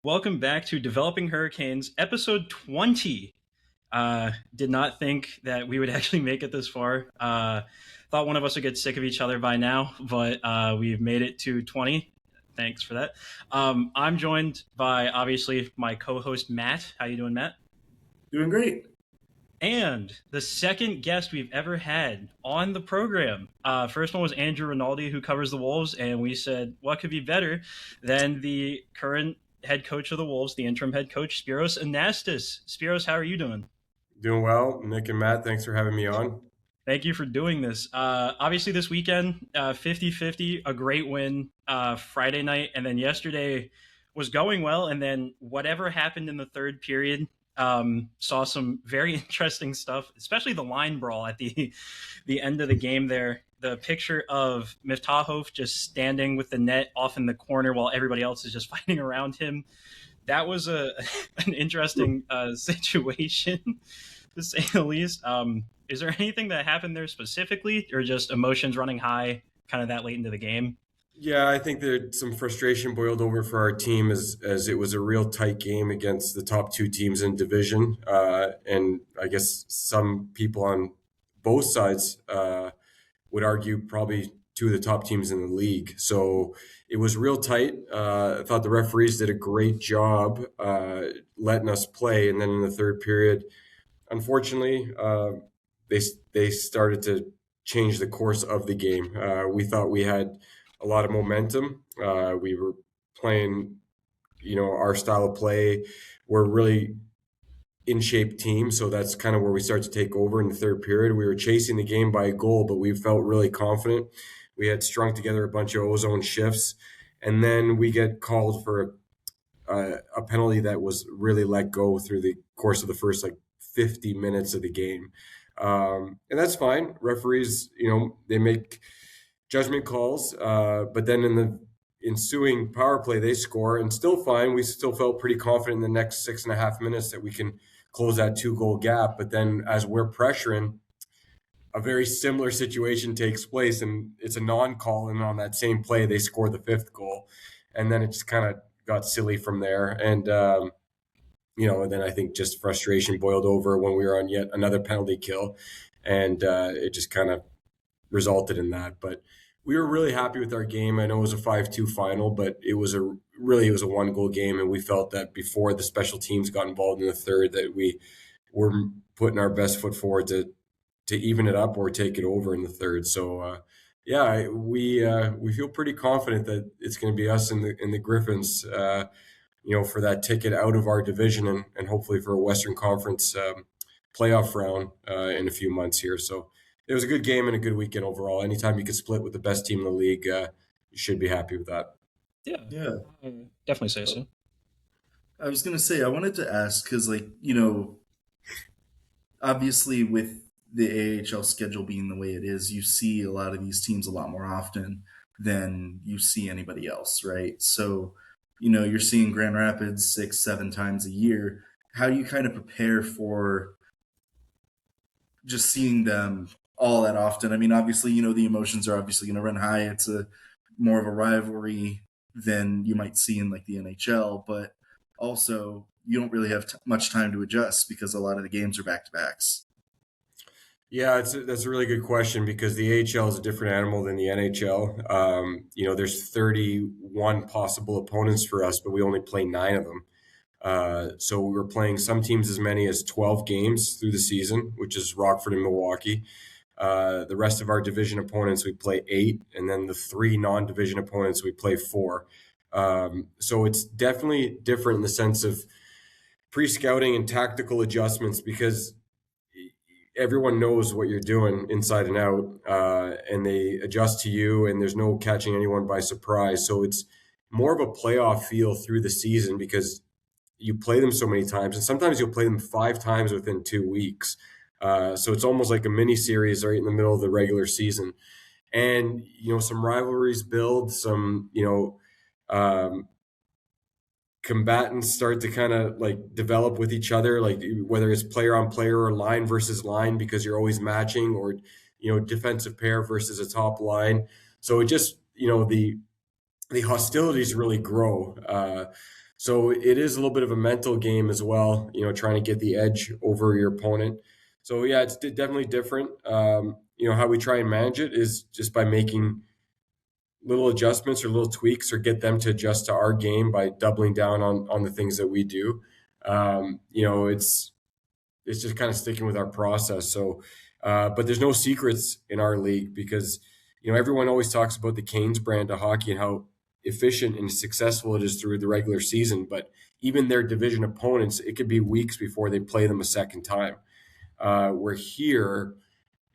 Welcome back to Developing Hurricanes, episode 20. Did not think that we would actually make it this far. Thought one of us would get sick of each other by now, but we've made it to 20. Thanks for that. I'm joined by, obviously, my co-host, Matt. How you doing, Matt? Doing great. And the second guest we've ever had on the program. First one was Andrew Rinaldi, who covers the Wolves, and we said, what could be better than the current head coach of the Wolves, the interim head coach, Spiros Anastas. Spiros, how are you doing? Doing well. Nick and Matt, thanks for having me on. Thank you for doing this. Obviously, this weekend, 50-50, a great win Friday night, and then yesterday was going well, and then whatever happened in the third period, saw some very interesting stuff, especially the line brawl at the end of the game there. The picture of Miftahov just standing with the net off in the corner while everybody else is just fighting around him. That was an interesting situation, to say the least. Is there anything that happened there specifically, or just emotions running high kind of that late into the game? Yeah, I think that some frustration boiled over for our team as it was a real tight game against the top two teams in division. And I guess some people on both sides would argue probably two of the top teams in the league. So it was real tight. I thought the referees did a great job letting us play. And then in the third period, unfortunately, they started to change the course of the game. We thought we had a lot of momentum. We were playing, our style of play. We're really in shape team, so that's kind of where we start to take over in the third period. We were chasing the game by a goal, but we felt really confident. We had strung together a bunch of ozone shifts, and then we get called for a penalty that was really let go through the course of the first 50 minutes of the game. And that's fine. Referees, they make judgment calls, but then in the ensuing power play, they score, and still fine. We still felt pretty confident in the next 6.5 minutes that we can close that 2-goal gap. But then as we're pressuring, a very similar situation takes place, and it's a non-call, and on that same play, they score the fifth goal. And then it just kind of got silly from there. And, and then I think just frustration boiled over when we were on yet another penalty kill, and it just kind of resulted in that. But we were really happy with our game. I know it was a 5-2 final, but it was a 1-goal game, and we felt that before the special teams got involved in the third that we were putting our best foot forward to even it up or take it over in the third. So we feel pretty confident that it's going to be us and the Griffins, for that ticket out of our division and hopefully for a Western Conference playoff round in a few months here. So it was a good game and a good weekend overall. Anytime you can split with the best team in the league, you should be happy with that. Yeah, definitely say so. I was going to say, I wanted to ask, because, obviously with the AHL schedule being the way it is, you see a lot of these teams a lot more often than you see anybody else, right? So, you're seeing Grand Rapids 6-7 times a year. How do you kind of prepare for just seeing them all that often? I mean, obviously, the emotions are obviously going to run high. It's more of a rivalry than you might see in the NHL, but also you don't really have much time to adjust because a lot of the games are back-to-backs. Yeah, that's a really good question because the AHL is a different animal than the NHL. There's 31 possible opponents for us, but we only play 9 of them. So we're playing some teams as many as 12 games through the season, which is Rockford and Milwaukee. The rest of our division opponents, we play 8, and then the 3 non-division opponents, we play 4. So it's definitely different in the sense of pre-scouting and tactical adjustments because everyone knows what you're doing inside and out, and they adjust to you, and there's no catching anyone by surprise. So it's more of a playoff feel through the season because you play them so many times, and sometimes you'll play them 5 times within 2 weeks. So it's almost like a mini series right in the middle of the regular season. And, some rivalries build, some, combatants start to kind of develop with each other, whether it's player on player or line versus line, because you're always matching, or, defensive pair versus a top line. So it just, the hostilities really grow. So it is a little bit of a mental game as well, trying to get the edge over your opponent. So yeah, it's definitely different. How we try and manage it is just by making little adjustments or little tweaks, or get them to adjust to our game by doubling down on the things that we do. It's just kind of sticking with our process. So, but there's no secrets in our league, because everyone always talks about the Canes brand of hockey and how efficient and successful it is through the regular season. But even their division opponents, it could be weeks before they play them a second time. We're here,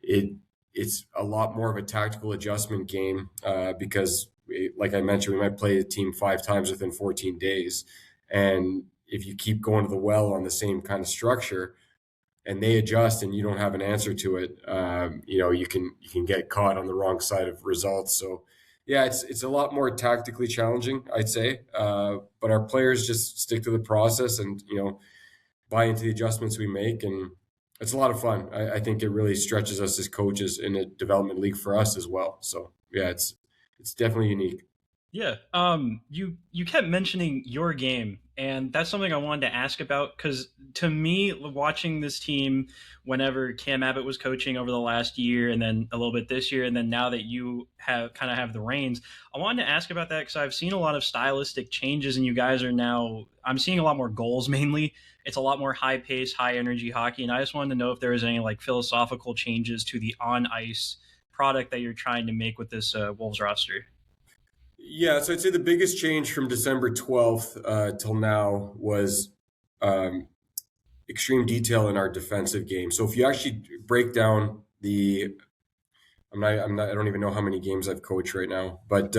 it's a lot more of a tactical adjustment game, because, like I mentioned, we might play a team 5 times within 14 days, and if you keep going to the well on the same kind of structure, and they adjust and you don't have an answer to it, you can get caught on the wrong side of results. So yeah, it's a lot more tactically challenging, I'd say, but our players just stick to the process and buy into the adjustments we make, and it's a lot of fun. I think it really stretches us as coaches in a development league for us as well. So yeah, it's definitely unique. Yeah. You kept mentioning your game, and that's something I wanted to ask about, because to me, watching this team, whenever Cam Abbott was coaching over the last year, and then a little bit this year, and then now that you have the reins, I wanted to ask about that because I've seen a lot of stylistic changes, and you guys are now. I'm seeing a lot more goals mainly. It's a lot more high pace, high energy hockey, and I just wanted to know if there was any like philosophical changes to the on ice product that you're trying to make with this Wolves roster. Yeah, so I'd say the biggest change from December 12th till now was um, extreme detail in our defensive game. So if you actually break down I don't even know how many games I've coached right now, but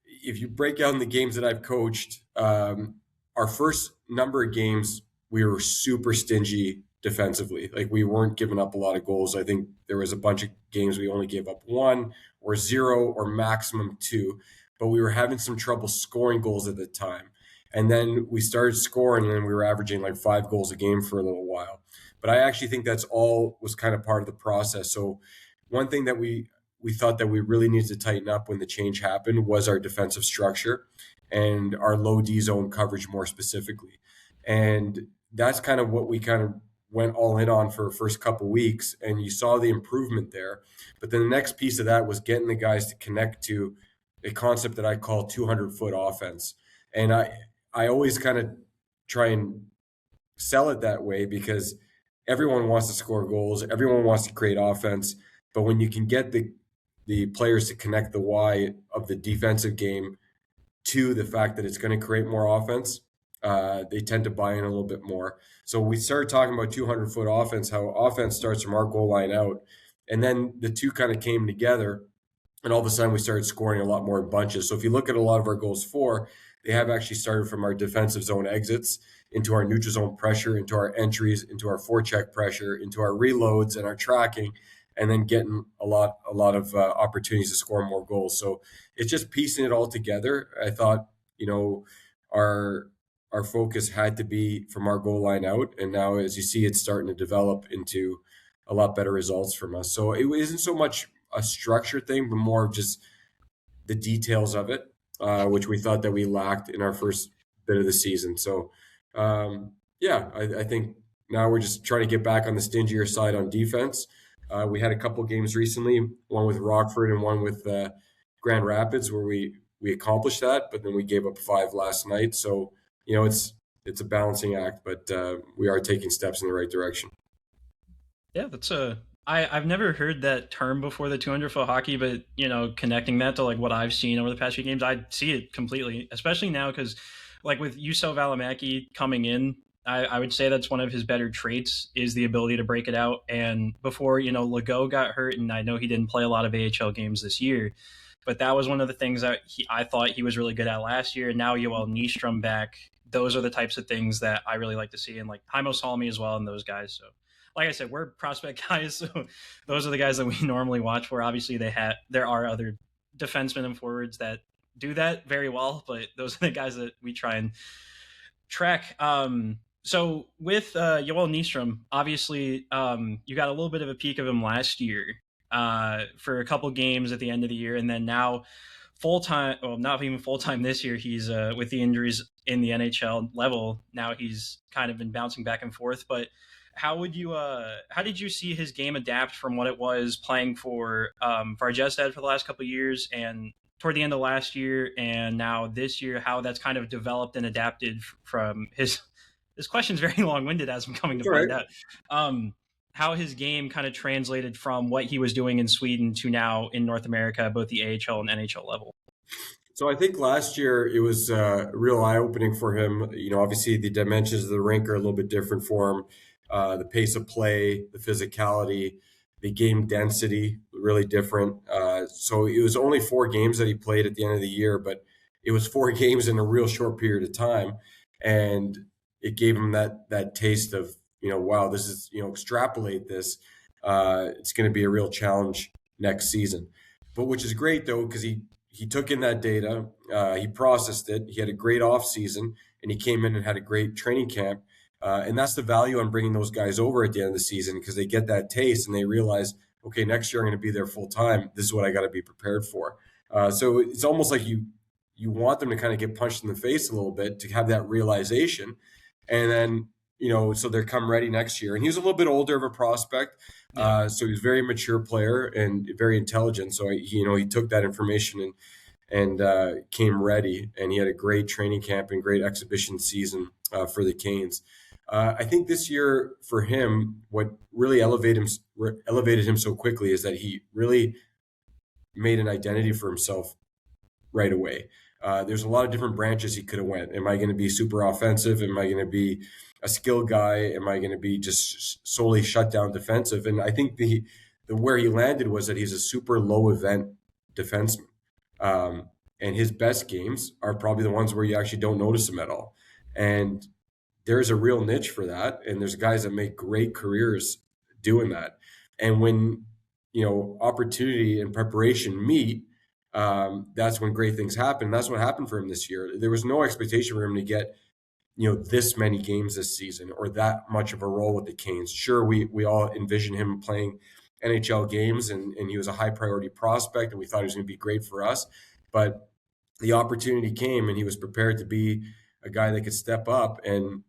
if you break down the games that I've coached, our first number of games, we were super stingy defensively. Like, we weren't giving up a lot of goals. I think there was a bunch of games we only gave up 1 or 0 or maximum 2, but we were having some trouble scoring goals at the time. And then we started scoring, and then we were averaging like 5 goals a game for a little while. But I actually think that's all was kind of part of the process. So one thing that we thought that we really needed to tighten up when the change happened was our defensive structure and our low D zone coverage more specifically. And that's kind of what we kind of went all in on for the first couple of weeks, and you saw the improvement there. But then the next piece of that was getting the guys to connect to a concept that I call 200-foot offense. And I always kind of try and sell it that way, because everyone wants to score goals, everyone wants to create offense, but when you can get the players to connect the why of the defensive game to the fact that it's going to create more offense, they tend to buy in a little bit more. So we started talking about 200-foot offense, how offense starts from our goal line out, and then the two kind of came together, and all of a sudden we started scoring a lot more in bunches. So if you look at a lot of our goals for, they have actually started from our defensive zone exits into our neutral zone pressure, into our entries, into our forecheck pressure, into our reloads and our tracking, and then getting a lot of opportunities to score more goals. So it's just piecing it all together. I thought, our our focus had to be from our goal line out, and now, as you see, it's starting to develop into a lot better results from us. So it isn't so much a structure thing, but more of just the details of it, which we thought that we lacked in our first bit of the season. So, yeah, I think now we're just trying to get back on the stingier side on defense. We had a couple games recently, one with Rockford and one with Grand Rapids, where we accomplished that, but then we gave up 5 last night. So, it's a balancing act, but we are taking steps in the right direction. Yeah, that's a. I've never heard that term before, the 200-foot hockey, but connecting that to like what I've seen over the past few games, I see it completely, especially now because like with Juuso Välimäki coming in, I would say that's one of his better traits is the ability to break it out. And before Legault got hurt, and I know he didn't play a lot of AHL games this year, but that was one of the things that I thought he was really good at last year. And now Yoel Nystrom back, those are the types of things that I really like to see, and like Heimo Salmi as well, and those guys. So like I said, we're prospect guys, so those are the guys that we normally watch for. Obviously, there are other defensemen and forwards that do that very well, but those are the guys that we try and track. So with Yoel Nystrom, obviously, you got a little bit of a peek of him last year for a couple games at the end of the year, and then now full-time, well, not even full-time this year. He's with the injuries in the NHL level now, he's kind of been bouncing back and forth. But how did you see his game adapt from what it was playing for Varjestad for the last couple of years, and toward the end of last year and now this year, how that's kind of developed and adapted from his question's very long-winded, as I'm coming to All right. find out. How his game kind of translated from what he was doing in Sweden to now in North America, both the AHL and NHL level. So I think last year it was real eye-opening for him. Obviously the dimensions of the rink are a little bit different for him. The pace of play, the physicality, the game density, really different. So it was only 4 games that he played at the end of the year, but it was 4 games in a real short period of time, and it gave him that taste of wow, this is extrapolate this. It's going to be a real challenge next season. But which is great though, because he took in that data, he processed it, he had a great off season, and he came in and had a great training camp. And that's the value on bringing those guys over at the end of the season, because they get that taste and they realize, okay, next year I'm going to be there full time. This is what I got to be prepared for. So it's almost like you want them to kind of get punched in the face a little bit to have that realization. And then, so they're come ready next year. And he was a little bit older of a prospect. So he was a very mature player and very intelligent. So he took that information and came ready, and he had a great training camp and great exhibition season for the Canes. I think this year for him, what really elevated him so quickly is that he really made an identity for himself right away. There's a lot of different branches he could have went. Am I going to be super offensive? Am I going to be a skill guy? Am I going to be just solely shut down defensive? And I think the where he landed was that he's a super low event defenseman. And his best games are probably the ones where you actually don't notice him at all. And there's a real niche for that. And there's guys that make great careers doing that. And when, opportunity and preparation meet, that's when great things happen. That's what happened for him this year. There was no expectation for him to get, this many games this season or that much of a role with the Canes. Sure, we all envision him playing NHL games, and he was a high priority prospect, and we thought he was going to be great for us. But the opportunity came, and he was prepared to be a guy that could step up and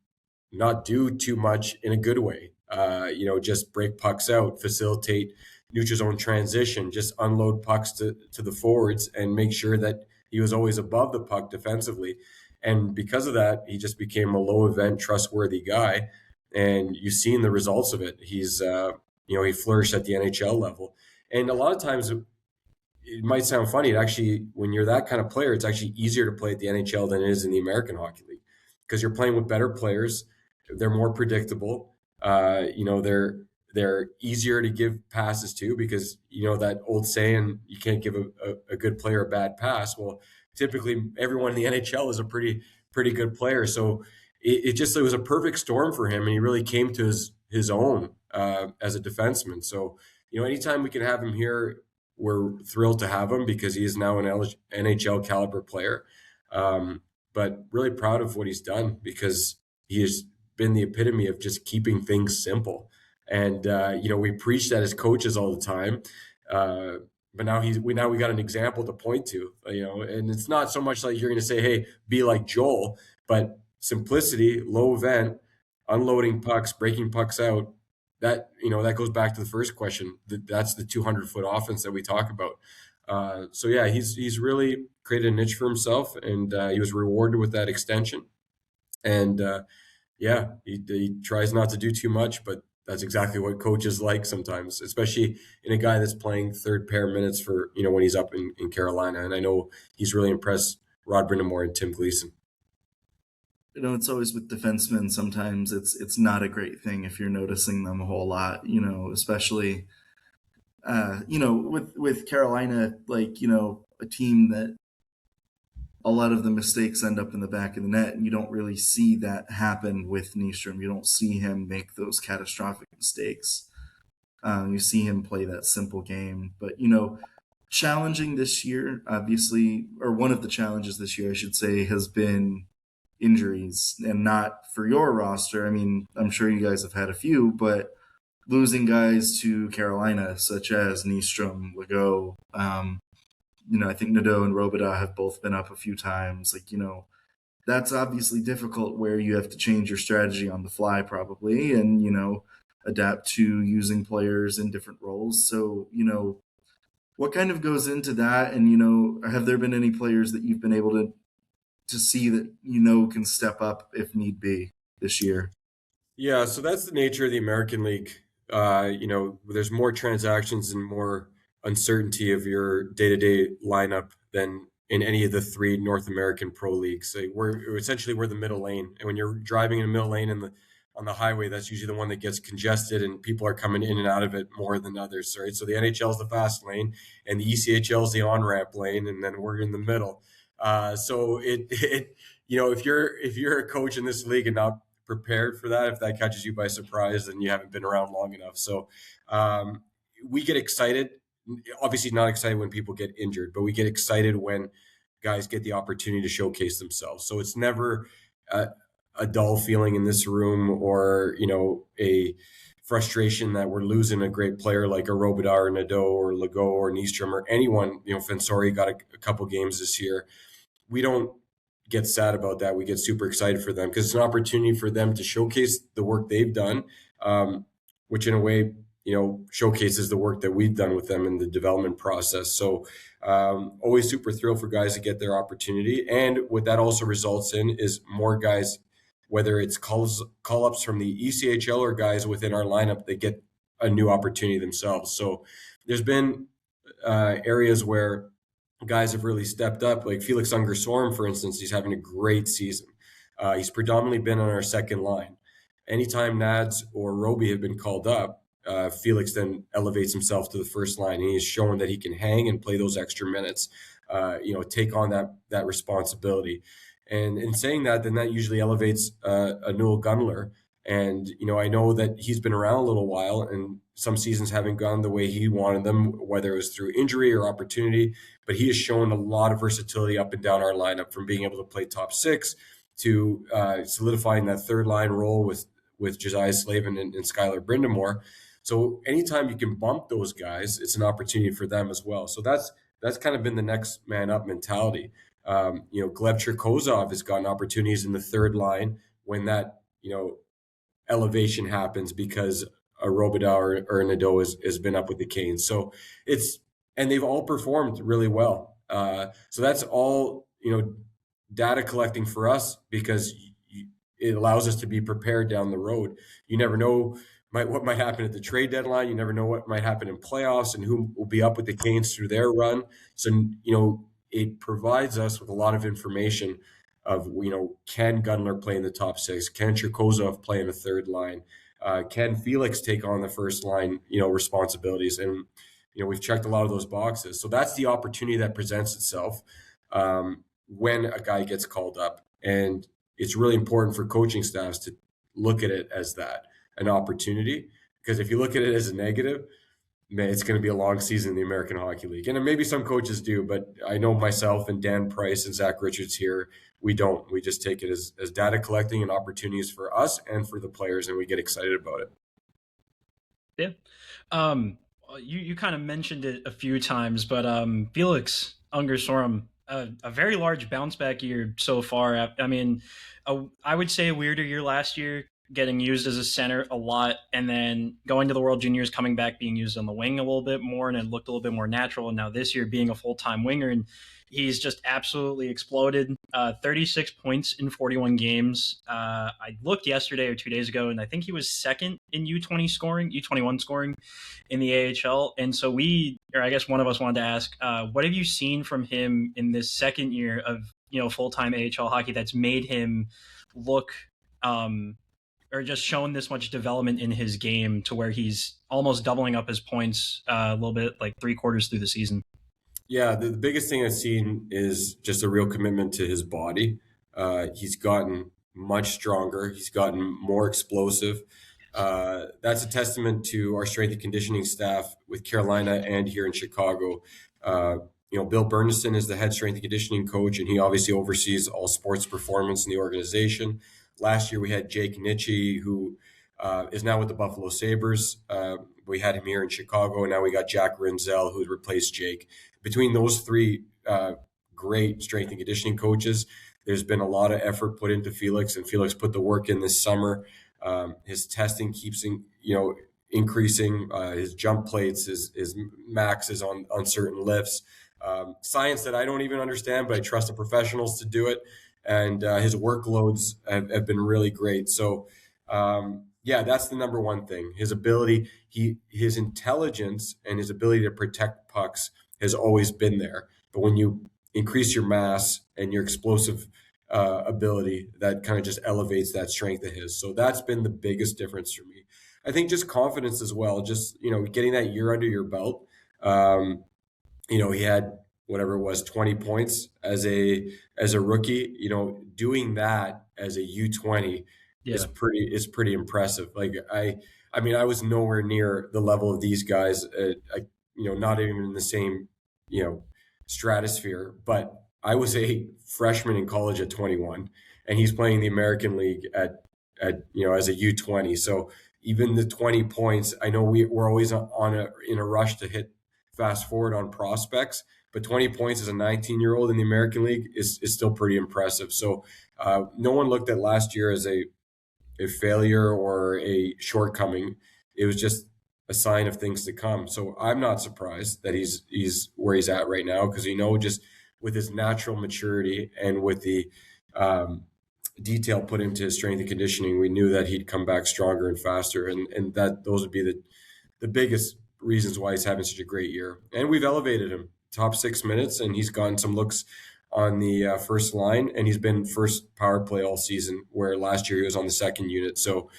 not do too much in a good way. Just break pucks out, facilitate neutral zone transition, just unload pucks to the forwards and make sure that he was always above the puck defensively. And because of that, he just became a low event, trustworthy guy. And you've seen the results of it. He's, he flourished at the NHL level. And a lot of times it might sound funny. It actually, when you're that kind of player, it's actually easier to play at the NHL than it is in the American Hockey League, because you're playing with better players. They're more predictable. They're easier to give passes to, because that old saying, you can't give a good player a bad pass. Well, typically everyone in the NHL is a pretty good player. So it was a perfect storm for him, and he really came to his own as a defenseman. So anytime we can have him here, we're thrilled to have him, because he is now an NHL caliber player. But really proud of what he's done, because he has been the epitome of just keeping things simple. And we preach that as coaches all the time, but now we got an example to point to. And it's not so much like you're going to say, "Hey, be like Joel," but simplicity, low event, unloading pucks, breaking pucks out. That goes back to the first question. That's the 200-foot offense that we talk about. So yeah, he's really created a niche for himself, and he was rewarded with that extension. And he tries not to do too much, but that's exactly what coaches like sometimes, especially in a guy that's playing third pair minutes for, when he's up in Carolina. And I know he's really impressed Rod Brindamore and Tim Gleason. It's always with defensemen. Sometimes it's not a great thing if you're noticing them a whole lot, especially, with Carolina, a team that a lot of the mistakes end up in the back of the net, and you don't really see that happen with Nystrom. You don't see him make those catastrophic mistakes. You see him play that simple game. But, challenging this year, obviously, or one of the challenges this year, I should say, has been injuries, and not for your roster. I mean, I'm sure you guys have had a few, but losing guys to Carolina, such as Nystrom, Nadeau, I think Nadeau and Robidas have both been up a few times. That's obviously difficult where you have to change your strategy on the fly probably and, adapt to using players in different roles. So, what kind of goes into that? And, have there been any players that you've been able to see that, can step up if need be this year? Yeah, so that's the nature of the American League. There's more transactions and more uncertainty of your day-to-day lineup than in any of the three North American pro leagues. So we're the middle lane, and when you're driving in the middle lane on the highway, that's usually the one that gets congested, and people are coming in and out of it more than others. Right, so the NHL is the fast lane, and the ECHL is the on-ramp lane, and then we're in the middle. So if you're a coach in this league and not prepared for that, if that catches you by surprise, then you haven't been around long enough. So we get excited, obviously not excited when people get injured, but we get excited when guys get the opportunity to showcase themselves. So it's never a dull feeling in this room, or a frustration that we're losing a great player like a Robidas or Nadeau or Legault or Nystrom or anyone. Fensori got a couple games this year. We don't get sad about that. We get super excited for them because it's an opportunity for them to showcase the work they've done, which in a way, showcases the work that we've done with them in the development process. So always super thrilled for guys to get their opportunity. And what that also results in is more guys, whether it's call-ups from the ECHL or guys within our lineup, they get a new opportunity themselves. So there's been areas where guys have really stepped up, like Felix Unger-Sorm, for instance. He's having a great season. He's predominantly been on our second line. Anytime Nads or Roby have been called up, Felix then elevates himself to the first line, and he's shown that he can hang and play those extra minutes, take on that responsibility. And in saying that, then that usually elevates a Noel Gunler. And, I know that he's been around a little while, and some seasons haven't gone the way he wanted them, whether it was through injury or opportunity, but he has shown a lot of versatility up and down our lineup, from being able to play top six to solidifying that third line role with Josiah Slavin and Skylar Brindamore. So anytime you can bump those guys, it's an opportunity for them as well. So that's kind of been the next man up mentality. Gleb Cherkozov has gotten opportunities in the third line when that, elevation happens because a Robidas or Nadeau has been up with the Canes. So and they've all performed really well. So that's all, data collecting for us, because it allows us to be prepared down the road. You never know what might happen at the trade deadline. You never know what might happen in playoffs and who will be up with the Canes through their run. So, it provides us with a lot of information of, can Gunler play in the top six? Can Cherkozov play in the third line? Can Felix take on the first line, responsibilities? And, we've checked a lot of those boxes. So that's the opportunity that presents itself when a guy gets called up. And it's really important for coaching staffs to look at it as an opportunity, because if you look at it as a negative, man, it's going to be a long season in the American Hockey League. And maybe some coaches do, but I know myself and Dan Price and Zach Richards here, we don't. We just take it as data collecting and opportunities for us and for the players, and we get excited about it. Yeah. You kind of mentioned it a few times, but Felix Unger-Sorm, a very large bounce back year so far. I mean, I would say a weirder year last year, getting used as a center a lot, and then going to the World Juniors, coming back, being used on the wing a little bit more, and it looked a little bit more natural. And now this year being a full-time winger, and he's just absolutely exploded. 36 points in 41 games. I looked yesterday or 2 days ago, and I think he was second in U21 scoring in the AHL. And so I guess one of us wanted to ask, what have you seen from him in this second year of, full-time AHL hockey that's made him look or just shown this much development in his game to where he's almost doubling up his points a little bit, like 3/4 through the season? Yeah, the biggest thing I've seen is just a real commitment to his body. He's gotten much stronger. He's gotten more explosive. That's a testament to our strength and conditioning staff with Carolina and here in Chicago. Bill Burnison is the head strength and conditioning coach, and he obviously oversees all sports performance in the organization. Last year, we had Jake Nitchie, who is now with the Buffalo Sabres. We had him here in Chicago, and now we got Jack Rinzel, who's replaced Jake. Between those three great strength and conditioning coaches, there's been a lot of effort put into Felix, and Felix put the work in this summer. His testing keeps increasing. His jump plates, his maxes on certain lifts. Science that I don't even understand, but I trust the professionals to do it. And his workloads have been really great. So, that's the number one thing. His ability, his intelligence and his ability to protect pucks has always been there. But when you increase your mass and your explosive ability, that kind of just elevates that strength of his. So that's been the biggest difference for me. I think just confidence as well, just, getting that year under your belt. He had whatever it was, 20 points as a rookie, doing that as a U20 is pretty impressive. Like I was nowhere near the level of these guys, not even in the same, stratosphere, but I was a freshman in college at 21 and he's playing the American League at as a U20. So even the 20 points, I know we're always in a rush to hit fast forward on prospects, but 20 points as a 19-year-old in the American League is still pretty impressive. So no one looked at last year as a failure or a shortcoming. It was just a sign of things to come. So I'm not surprised that he's where he's at right now, because just with his natural maturity and with the detail put into his strength and conditioning, we knew that he'd come back stronger and faster, and that those would be the biggest reasons why he's having such a great year. And we've elevated him top 6 minutes, and he's gotten some looks on the first line, and he's been first power play all season, where last year he was on the second unit. So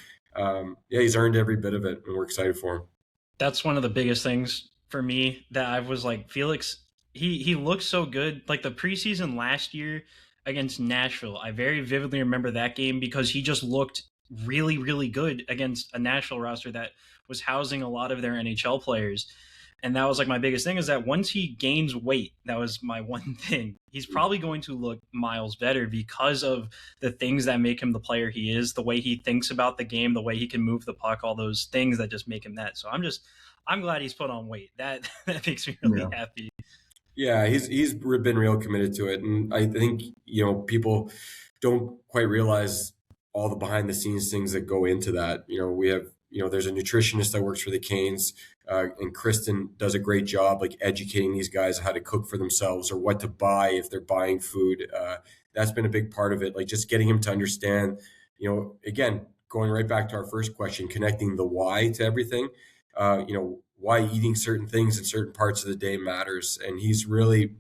he's earned every bit of it, and we're excited for him. That's one of the biggest things for me, that I was like, Felix, he looks so good. Like the preseason last year against Nashville, I very vividly remember that game, because he just looked really, really good against a Nashville roster that was housing a lot of their NHL players. And that was like my biggest thing, is that once he gains weight, that was my one thing, he's probably going to look miles better, because of the things that make him the player he is, the way he thinks about the game, the way he can move the puck, all those things that just make him that. So I'm glad he's put on weight. That makes me really happy. Yeah, he's been real committed to it. And I think, people don't quite realize all the behind the scenes things that go into that. We have, there's a nutritionist that works for the Canes, and Kristen does a great job, like educating these guys how to cook for themselves or what to buy if they're buying food. That's been a big part of it. Like just getting him to understand, again, going right back to our first question, connecting the why to everything, why eating certain things in certain parts of the day matters. And he's really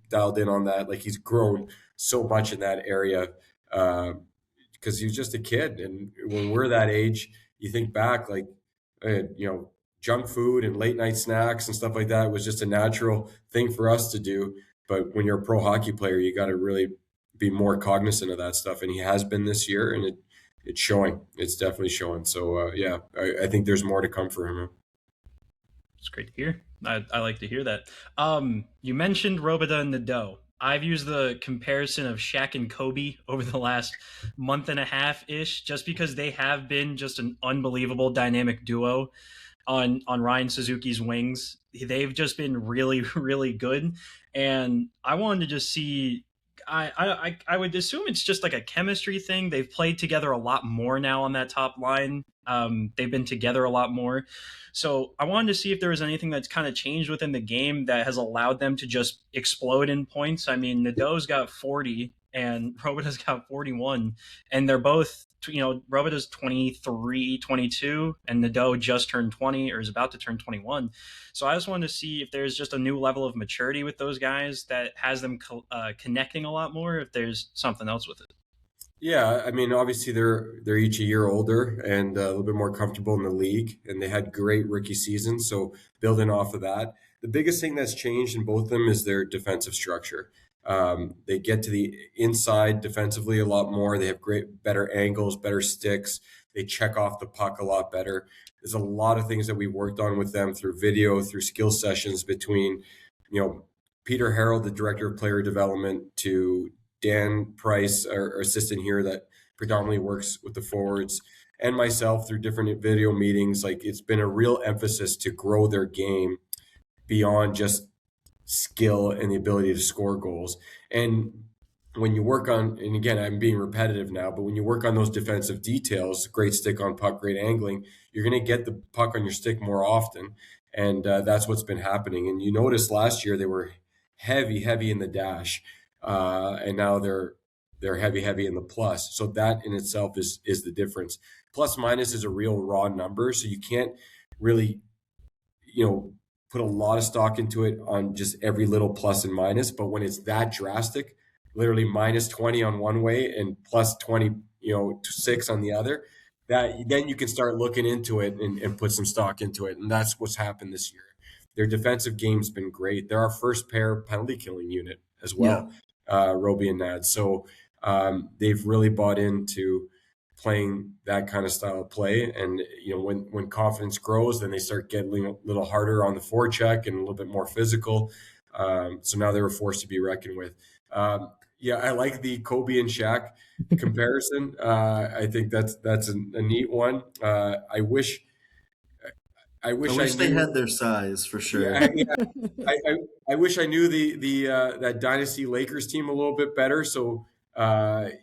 dialed in on that. Like he's grown so much in that area, because he was just a kid. And when we're that age, you think back, like, junk food and late night snacks and stuff like that was just a natural thing for us to do. But when you're a pro hockey player, you got to really be more cognizant of that stuff. And he has been this year, and it's showing. It's definitely showing. So, I think there's more to come for him. It's great to hear. I like to hear that. You mentioned Robidas and Nadeau. I've used the comparison of Shaq and Kobe over the last month and a half-ish, just because they have been just an unbelievable dynamic duo on Ryan Suzuki's wings. They've just been really, really good. And I wanted to just see, I would assume it's just like a chemistry thing. They've played together a lot more now on that top line. They've been together a lot more. So I wanted to see if there was anything that's kind of changed within the game that has allowed them to just explode in points. I mean, Nadeau's got 40 and Robidas got 41, and they're both, Robidas 23, 22, and Nadeau just turned 20 or is about to turn 21. So I just wanted to see if there's just a new level of maturity with those guys that has them connecting a lot more, if there's something else with it. Yeah, I mean, obviously they're each a year older and a little bit more comfortable in the league, and they had great rookie seasons. So building off of that, the biggest thing that's changed in both of them is their defensive structure. They get to the inside defensively a lot more. They have better angles, better sticks. They check off the puck a lot better. There's a lot of things that we worked on with them through video, through skill sessions between, Peter Harold, the director of player development, to Dan Price, our assistant here, that predominantly works with the forwards and myself through different video meetings. Like, it's been a real emphasis to grow their game beyond just skill and the ability to score goals. And when you work on, and again, I'm being repetitive now, but when you work on those defensive details, great stick on puck, great angling, you're going to get the puck on your stick more often. And that's what's been happening. And you notice last year they were heavy in the dash, and now they're heavy in the plus. So that in itself is the difference. Plus minus is a real raw number, so you can't really, put a lot of stock into it on just every little plus and minus. But when it's that drastic, literally minus 20 on one way and plus 20, to 6 on the other, that then you can start looking into it and put some stock into it. And that's what's happened this year. Their defensive game's been great. They're our first pair penalty killing unit as well, Roby and Nad. So they've really bought into playing that kind of style of play. And, when confidence grows, then they start getting a little harder on the forecheck and a little bit more physical. So now they were forced to be reckoned with. I like the Kobe and Shaq comparison. I think that's a neat one. I wish I wish they had their size for sure. I wish I knew the that dynasty Lakers team a little bit better. So I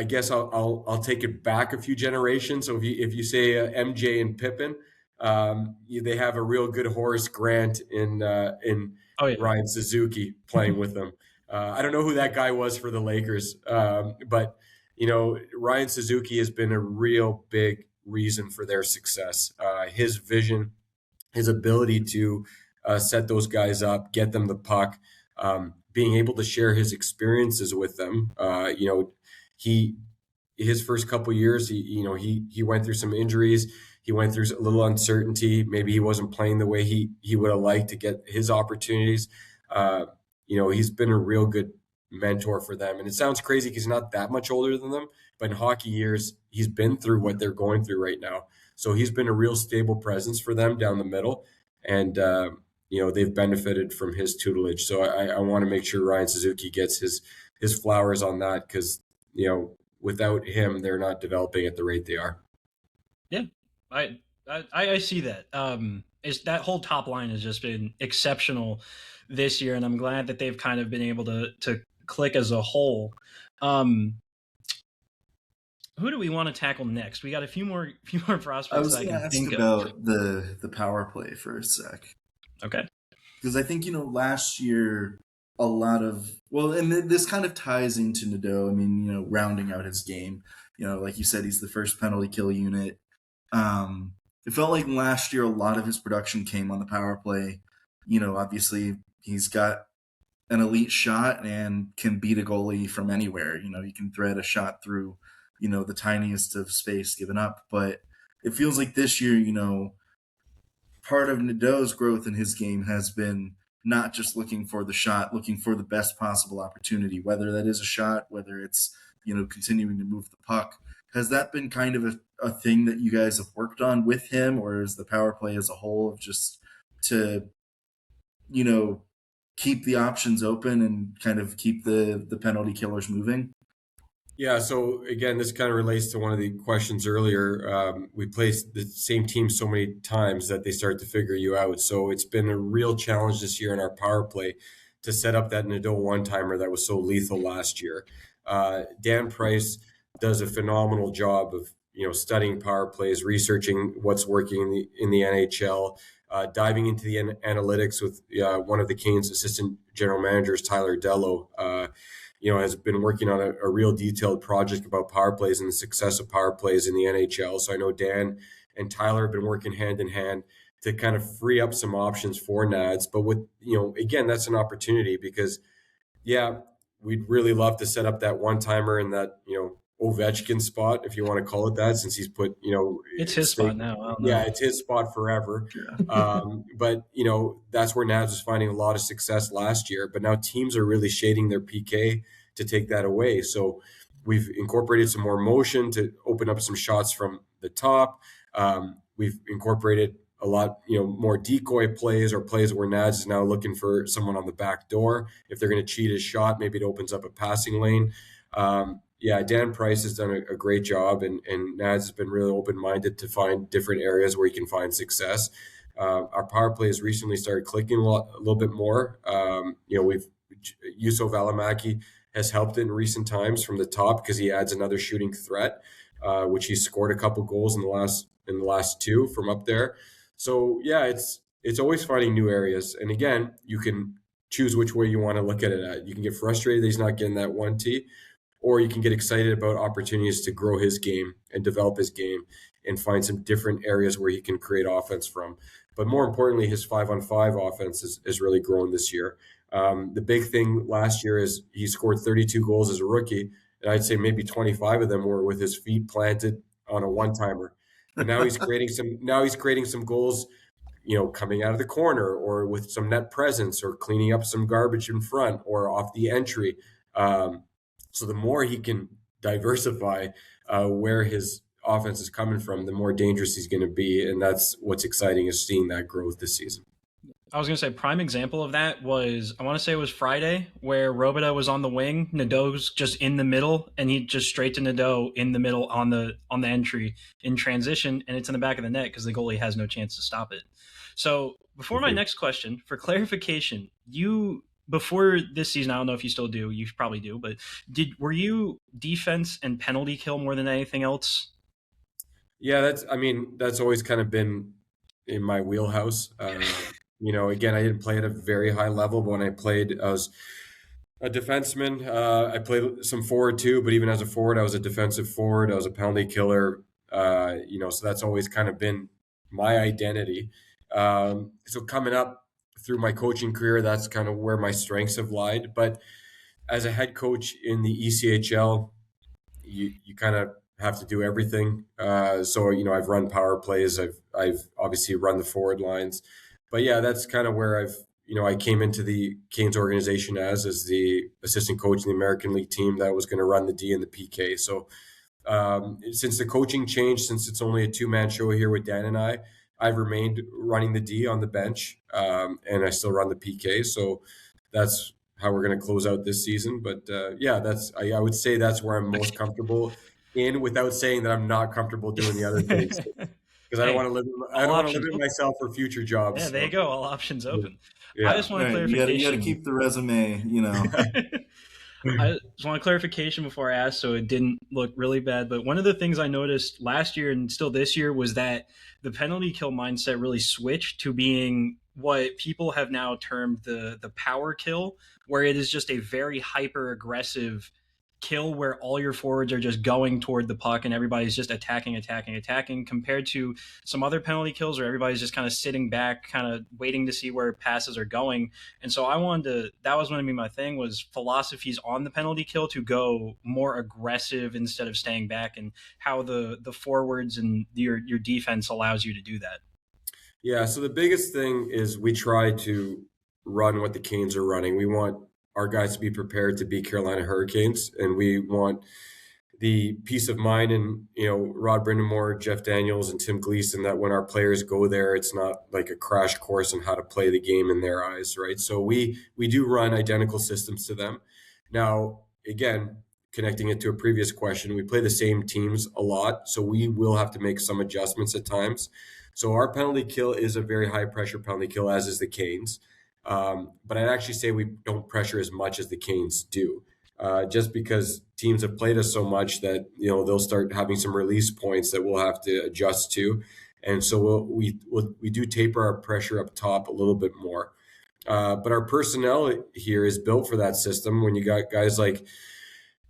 guess I'll take it back a few generations. So if you say MJ and Pippen, they have a real good Horace Grant in Ryan Suzuki playing with them. I don't know who that guy was for the Lakers, but Ryan Suzuki has been a real big reason for their success. His vision, his ability to set those guys up, get them the puck, being able to share his experiences with them. His first couple years, he went through some injuries. He went through a little uncertainty. Maybe he wasn't playing the way he would have liked to get his opportunities. He's been a real good mentor for them. And it sounds crazy because he's not that much older than them, but in hockey years, he's been through what they're going through right now. So he's been a real stable presence for them down the middle. And, they've benefited from his tutelage. So I want to make sure Ryan Suzuki gets his flowers on that, because, without him, they're not developing at the rate they are. Yeah, I see that. That whole top line has just been exceptional this year, and I'm glad that they've kind of been able to click as a whole. Who do we want to tackle next? We got a few more prospects. I was going to ask about the power play for a sec. Okay. Because I think, last year a lot of, and this kind of ties into Nadeau. I mean, rounding out his game, like you said, he's the first penalty kill unit. It felt like last year a lot of his production came on the power play. Obviously he's got an elite shot and can beat a goalie from anywhere. He can thread a shot through, the tiniest of space given up. But it feels like this year, part of Nadeau's growth in his game has been not just looking for the shot, looking for the best possible opportunity, whether that is a shot, whether it's, continuing to move the puck. Has that been kind of a thing that you guys have worked on with him, or is the power play as a whole of just to, keep the options open and kind of keep the penalty killers moving? Yeah, so again, this kind of relates to one of the questions earlier. We play the same team so many times that they start to figure you out. So it's been a real challenge this year in our power play to set up that Nadeau one-timer that was so lethal last year. Dan Price does a phenomenal job of studying power plays, researching what's working in the NHL, diving into the analytics with one of the Canes assistant general managers, Tyler Dello. Has been working on a real detailed project about power plays and the success of power plays in the NHL. So I know Dan and Tyler have been working hand in hand to kind of free up some options for Nads. But with, again, that's an opportunity because, we'd really love to set up that one-timer in that, Ovechkin spot, if you want to call it that, since he's put, it's his spot now. I don't know. Yeah, it's his spot forever. Yeah. But, that's where Navs was finding a lot of success last year. But now teams are really shading their PK to take that away. So we've incorporated some more motion to open up some shots from the top. We've incorporated a lot, more decoy plays or plays where Nads is now looking for someone on the back door. If they're going to cheat his shot, maybe it opens up a passing lane. yeah, Dan Price has done a great job, and Nads has been really open-minded to find different areas where he can find success. Our power play has recently started clicking a little bit more. We've Juuso Välimäki has helped in recent times from the top because he adds another shooting threat, which he's scored a couple goals in the last two from up there. So yeah, it's always finding new areas, and again, you can choose which way you want to look at it at. You can get frustrated that he's not getting that 1T, or you can get excited about opportunities to grow his game and develop his game and find some different areas where he can create offense from. But more importantly, his 5-on-5 offense is really grown this year. The big thing last year is he scored 32 goals as a rookie, and I'd say maybe 25 of them were with his feet planted on a one-timer. And now he's creating some goals, coming out of the corner or with some net presence or cleaning up some garbage in front or off the entry. So the more he can diversify where his offense is coming from, the more dangerous he's going to be. And that's what's exciting, is seeing that growth this season. I was going to say, prime example of that was, I want to say it was Friday, where Robidas was on the wing, Nadeau's just in the middle, and he just straight to Nadeau in the middle on the entry in transition, and it's in the back of the net because the goalie has no chance to stop it. So before my next question, for clarification, before this season, I don't know if you still do, you probably do, but were you defense and penalty kill more than anything else? Yeah, that's always kind of been in my wheelhouse. Again, I didn't play at a very high level, but when I played, I was a defenseman. I played some forward too, but even as a forward, I was a defensive forward. I was a penalty killer. So that's always kind of been my identity. So coming up through my coaching career, that's kind of where my strengths have lied. But as a head coach in the ECHL, you kind of have to do everything. So I've run power plays. I've obviously run the forward lines. But yeah, that's kind of where I came into the Canes organization as the assistant coach in the American League team that was going to run the D and the PK. So since the coaching changed, since it's only a two-man show here with Dan and I've remained running the D on the bench, and I still run the PK. So that's how we're going to close out this season. But I would say that's where I'm most comfortable in, without saying that I'm not comfortable doing the other things. Because I don't want to limit myself for future jobs. Yeah, there you go. All options open. Yeah. I just want clarification. You got to keep the resume, I just want clarification before I ask, so it didn't look really bad. But one of the things I noticed last year and still this year was that the penalty kill mindset really switched to being what people have now termed the power kill, where it is just a very hyper aggressive kill where all your forwards are just going toward the puck and everybody's just attacking, compared to some other penalty kills where everybody's just kind of sitting back, kind of waiting to see where passes are going. And so that was going to be my thing, was philosophies on the penalty kill to go more aggressive instead of staying back, and how the forwards and your defense allows you to do that. Yeah, so the biggest thing is we try to run what the Canes are running. We want our guys to be prepared to beat Carolina Hurricanes, and we want the peace of mind and Rod Brindamore, Jeff Daniels, and Tim Gleason, that when our players go there, it's not like a crash course on how to play the game in their eyes, right? So we do run identical systems to them. Now, again, connecting it to a previous question, we play the same teams a lot, so we will have to make some adjustments at times. So our penalty kill is a very high pressure penalty kill, as is the Canes. But I'd actually say we don't pressure as much as the Canes do, just because teams have played us so much that they'll start having some release points that we'll have to adjust to, and so we do taper our pressure up top a little bit more. But our personnel here is built for that system. When you got guys like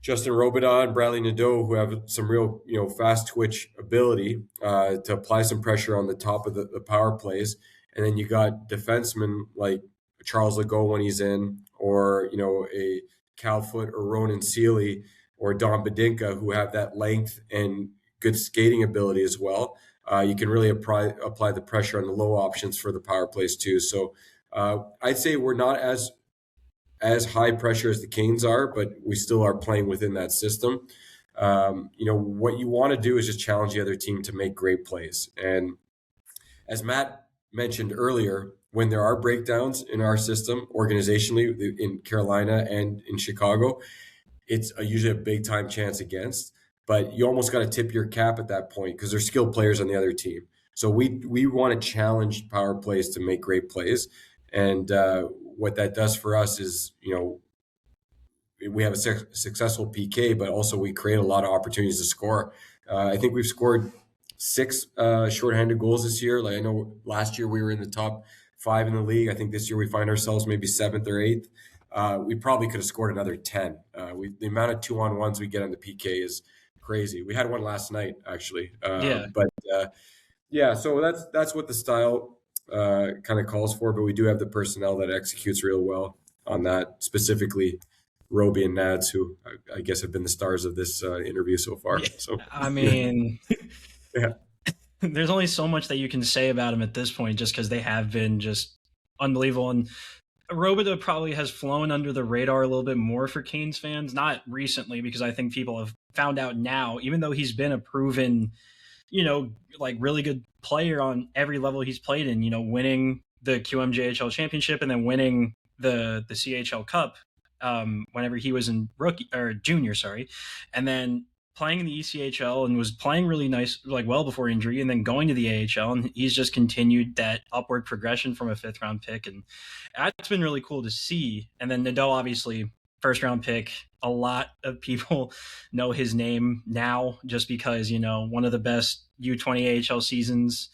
Justin Robidas and Bradley Nadeau, who have some real fast twitch ability to apply some pressure on the top of the power plays, and then you got defensemen like Charles Legault when he's in, or a Cal Foote or Ronan Seeley or Don Badinka, who have that length and good skating ability as well. You can really apply the pressure on the low options for the power plays too. So I'd say we're not as high pressure as the Canes are, but we still are playing within that system. What you want to do is just challenge the other team to make great plays. And as Matt mentioned earlier, when there are breakdowns in our system organizationally in Carolina and in Chicago, it's usually a big time chance against. But you almost got to tip your cap at that point because there's skilled players on the other team. So we want to challenge power plays to make great plays, and what that does for us is, we have a successful PK, but also we create a lot of opportunities to score. I think we've scored 6 shorthanded goals this year. Like, I know last year we were in the top 5 in the league. I think this year we find ourselves maybe 7th or 8th. We probably could have scored another 10. The amount of 2-on-1s we get on the PK is crazy. We had one last night, actually. Yeah. Yeah, so that's what the style kind of calls for, but we do have the personnel that executes real well on that, specifically Roby and Nads, who I guess have been the stars of this interview so far. Yeah. So I mean, yeah. There's only so much that you can say about him at this point, just because they have been just unbelievable. And Robida probably has flown under the radar a little bit more for Canes fans, not recently, because I think people have found out now, even though he's been a proven, like really good player on every level he's played in, winning the QMJHL championship and then winning the CHL Cup whenever he was in rookie or junior, sorry, and then playing in the ECHL and was playing really nice, like well before injury, and then going to the AHL, and he's just continued that upward progression from a 5th round pick, and that's been really cool to see. And then Nadeau, obviously, 1st round pick. A lot of people know his name now just because, one of the best U20 AHL seasons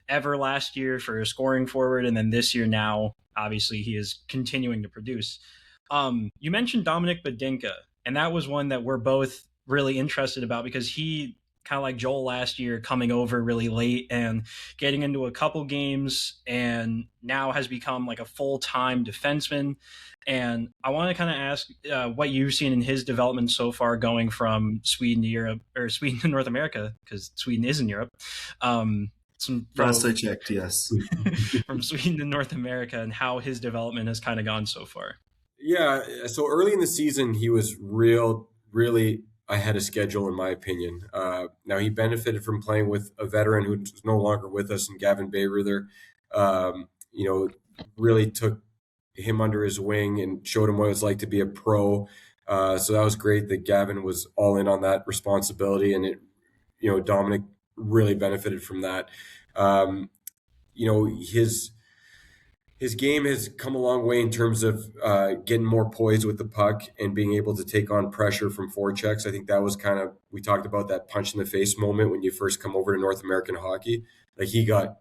ever last year for a scoring forward, and then this year now, obviously, he is continuing to produce. You mentioned Dominic Badinka, and that was one that we're both really interested about because he, kind of like Joel last year, coming over really late and getting into a couple games, and now has become like a full-time defenseman. And I want to kind of ask what you've seen in his development so far, going from Sweden to Europe, or Sweden to North America, because Sweden is in Europe. Last I checked, yes. From Sweden to North America, and how his development has kind of gone so far. Yeah, so early in the season, he was really ahead of schedule, in my opinion. Now, he benefited from playing with a veteran who's no longer with us, and Gavin Bayreuther, really took him under his wing and showed him what it was like to be a pro. So that was great that Gavin was all in on that responsibility, and Dominic really benefited from that. His game has come a long way in terms of getting more poised with the puck and being able to take on pressure from forechecks. I think that was kind of, we talked about that punch in the face moment when you first come over to North American hockey. Like, he got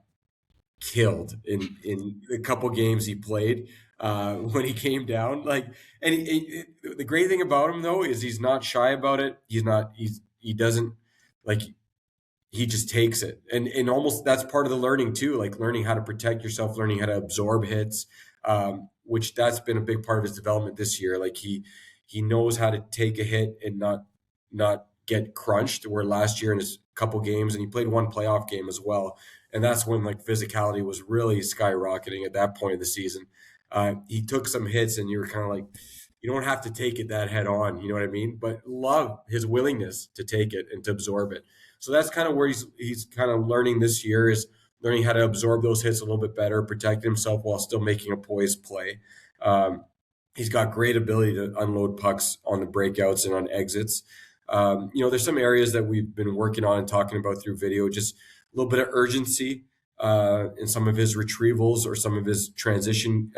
killed in a couple games he played when he came down. Like, and the great thing about him, though, is he's not shy about it. He doesn't, like, he just takes it. And almost that's part of the learning too, like learning how to protect yourself, learning how to absorb hits, which that's been a big part of his development this year. Like, he knows how to take a hit and not get crunched, where last year in his couple games, and he played one playoff game as well. And that's when like physicality was really skyrocketing at that point of the season. He took some hits and you were kind of like, you don't have to take it that head on, you know what I mean? But love his willingness to take it and to absorb it. So that's kind of where he's kind of learning this year, is learning how to absorb those hits a little bit better, protect himself while still making a poised play. He's got great ability to unload pucks on the breakouts and on exits. There's some areas that we've been working on and talking about through video, just a little bit of urgency in some of his retrievals or some of his transition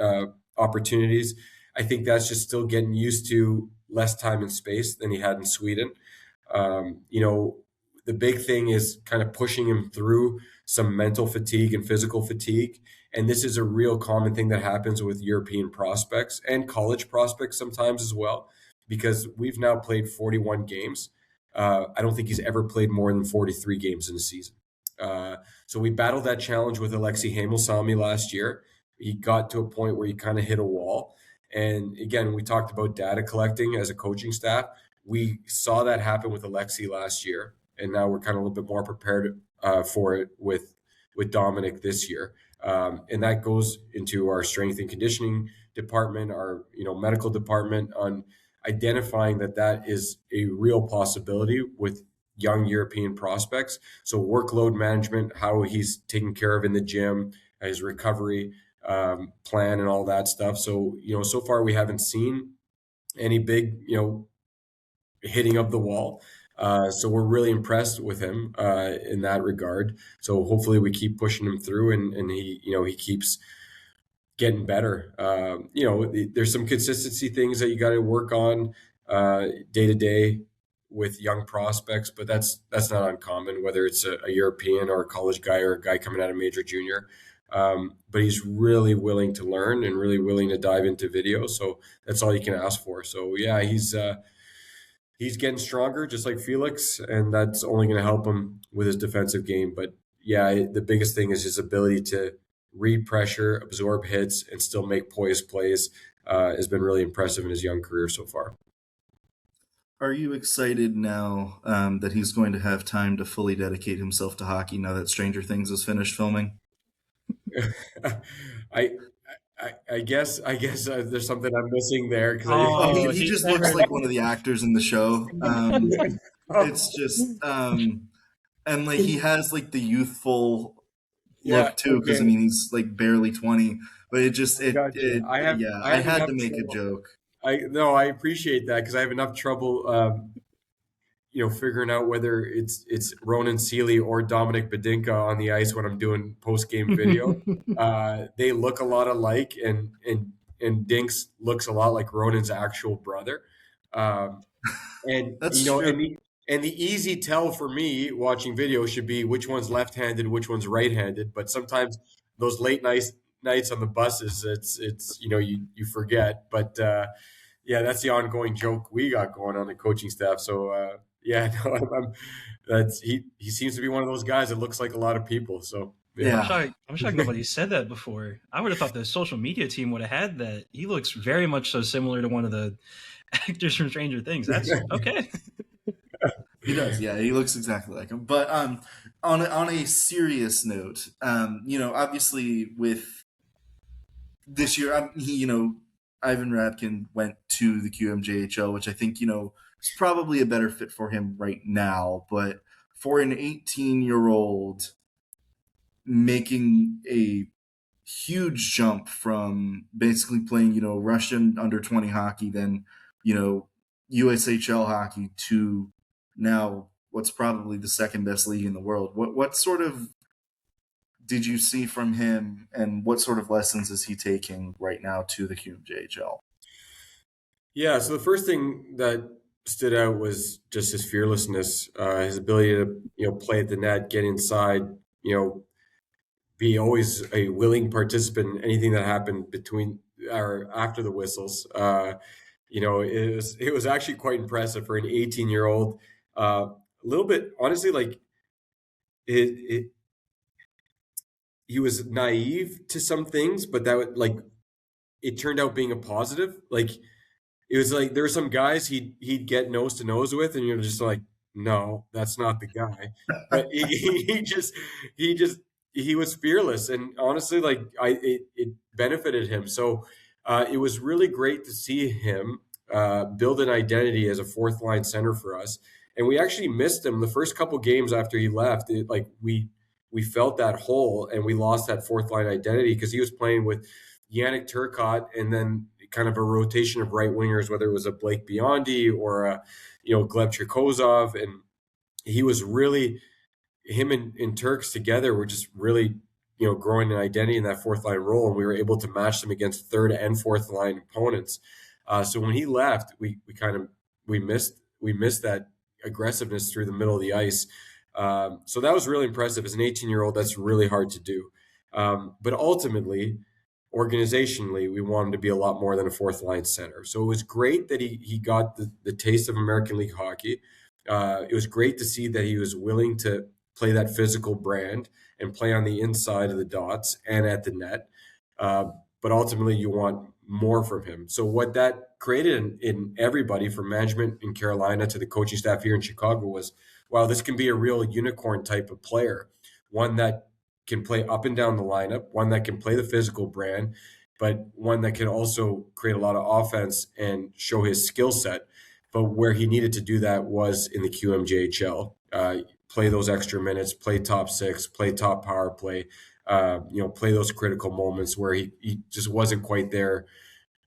opportunities. I think that's just still getting used to less time and space than he had in Sweden. The big thing is kind of pushing him through some mental fatigue and physical fatigue. And this is a real common thing that happens with European prospects and college prospects sometimes as well, because we've now played 41 games. I don't think he's ever played more than 43 games in a season. So we battled that challenge with Alexei Hamilsami last year. He got to a point where he kind of hit a wall. And again, we talked about data collecting as a coaching staff. We saw that happen with Alexei last year. And now we're kind of a little bit more prepared for it with Dominic this year. And that goes into our strength and conditioning department, our medical department, on identifying that is a real possibility with young European prospects. So workload management, how he's taken care of in the gym, his recovery plan and all that stuff. So, so far we haven't seen any big, hitting of the wall. So we're really impressed with him in that regard. So hopefully we keep pushing him through, and he keeps getting better. There's some consistency things that you got to work on day to day with young prospects, but that's not uncommon, whether it's a European or a college guy or a guy coming out of major junior. But he's really willing to learn and really willing to dive into video. So that's all you can ask for. So yeah, he's getting stronger, just like Felix, and that's only going to help him with his defensive game. But yeah, the biggest thing is his ability to read pressure, absorb hits, and still make poised plays. Has been really impressive in his young career so far. Are you excited now that he's going to have time to fully dedicate himself to hockey now that Stranger Things is finished filming? I guess there's something I'm missing there because Oh, He he just never. looks like one of the actors in the show. It's just and like he has like the youthful look too, because I mean he's like barely 20, but it just Gotcha. I have I had enough to make a trouble. joke. I appreciate that because I have enough trouble figuring out whether it's Ronan Seeley or Dominic Badinka on the ice when I'm doing post game video. They look a lot alike, and Dinks looks a lot like Ronan's actual brother. And That's you know, true. and the easy tell for me watching video should be which one's left-handed, which one's right-handed. But sometimes those late nights on the buses, it's you forget. But yeah, that's the ongoing joke we got going on the coaching staff. So yeah, no, that's he seems to be one of those guys that looks like a lot of people. So yeah. Yeah. I'm shocked nobody said that before. I would have thought the social media team would have had that. He looks very much so similar to one of the actors from Stranger Things. That's okay. He does, yeah. He looks exactly like him. But on a serious note, obviously with this year, Ivan Radkin went to the QMJHL, which I think is probably a better fit for him right now. But for an 18-year-old making a huge jump from basically playing Russian under 20 hockey, then USHL hockey to now what's probably the second best league in the world. What sort of did you see from him, and what sort of lessons is he taking right now to the QMJHL? Yeah, so the first thing that stood out was just his fearlessness, his ability to play at the net, get inside, be always a willing participant in anything that happened between or after the whistles. It was actually quite impressive for an 18-year-old. A little bit, honestly, like he was naive to some things, but it turned out being a positive. Like it was like there were some guys he'd get nose to nose with, and you're just like, no, that's not the guy. But he was fearless, and honestly, like it benefited him. So it was really great to see him build an identity as a fourth line center for us. And we actually missed him the first couple games after he left. We felt that hole, and we lost that fourth line identity because he was playing with Yannick Turcotte, and then kind of a rotation of right wingers, whether it was a Blake Biondi or a Gleb Trikozov, and he was really him and Turks together were just really growing an identity in that fourth line role, and we were able to match them against third and fourth line opponents. So when he left, we missed that aggressiveness through the middle of the ice. So that was really impressive. As an 18-year-old, that's really hard to do. But ultimately, organizationally, we wanted to be a lot more than a fourth line center. So it was great that he got the taste of American League hockey. It was great to see that he was willing to play that physical brand and play on the inside of the dots and at the net. But ultimately, you want more from him. So what that created in everybody, from management in Carolina to the coaching staff here in Chicago, was, wow, this can be a real unicorn type of player, one that can play up and down the lineup, one that can play the physical brand, but one that can also create a lot of offense and show his skill set. But where he needed to do that was in the QMJHL. Play those extra minutes, play top six, play top power play, play those critical moments where he just wasn't quite there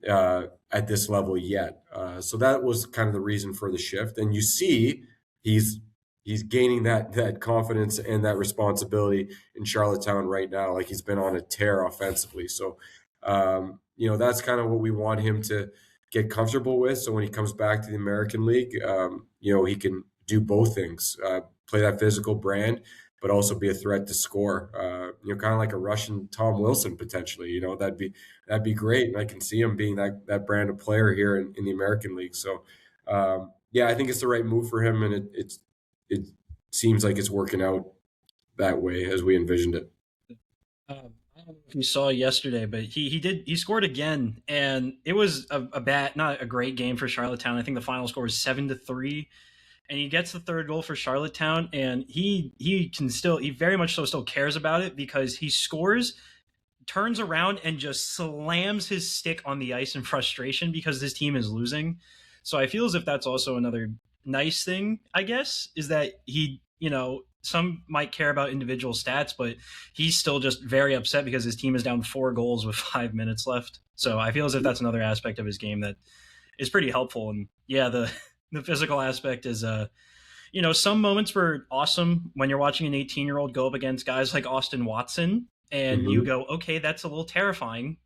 at this level yet. So that was kind of the reason for the shift. And you see, he's gaining that confidence and that responsibility in Charlottetown right now. Like he's been on a tear offensively. So that's kind of what we want him to get comfortable with. So when he comes back to the American League, he can do both things: play that physical brand, but also be a threat to score. Kind of like a Russian Tom Wilson potentially. That'd be great, and I can see him being that brand of player here in the American League. So, I think it's the right move for him, and it seems like it's working out that way as we envisioned it. I don't know if you saw yesterday, but he scored again, and it was not a great game for Charlottetown. I think the final score was 7-3, and he gets the third goal for Charlottetown, and he very much so still cares about it because he scores, turns around and just slams his stick on the ice in frustration because this team is losing. So I feel as if that's also another nice thing, I guess, is that some might care about individual stats, but he's still just very upset because his team is down 4 goals with 5 minutes left. So I feel as if that's another aspect of his game that is pretty helpful. And yeah, the physical aspect is some moments were awesome when you're watching an 18-year-old go up against guys like Austin Watson, and you go, okay, that's a little terrifying.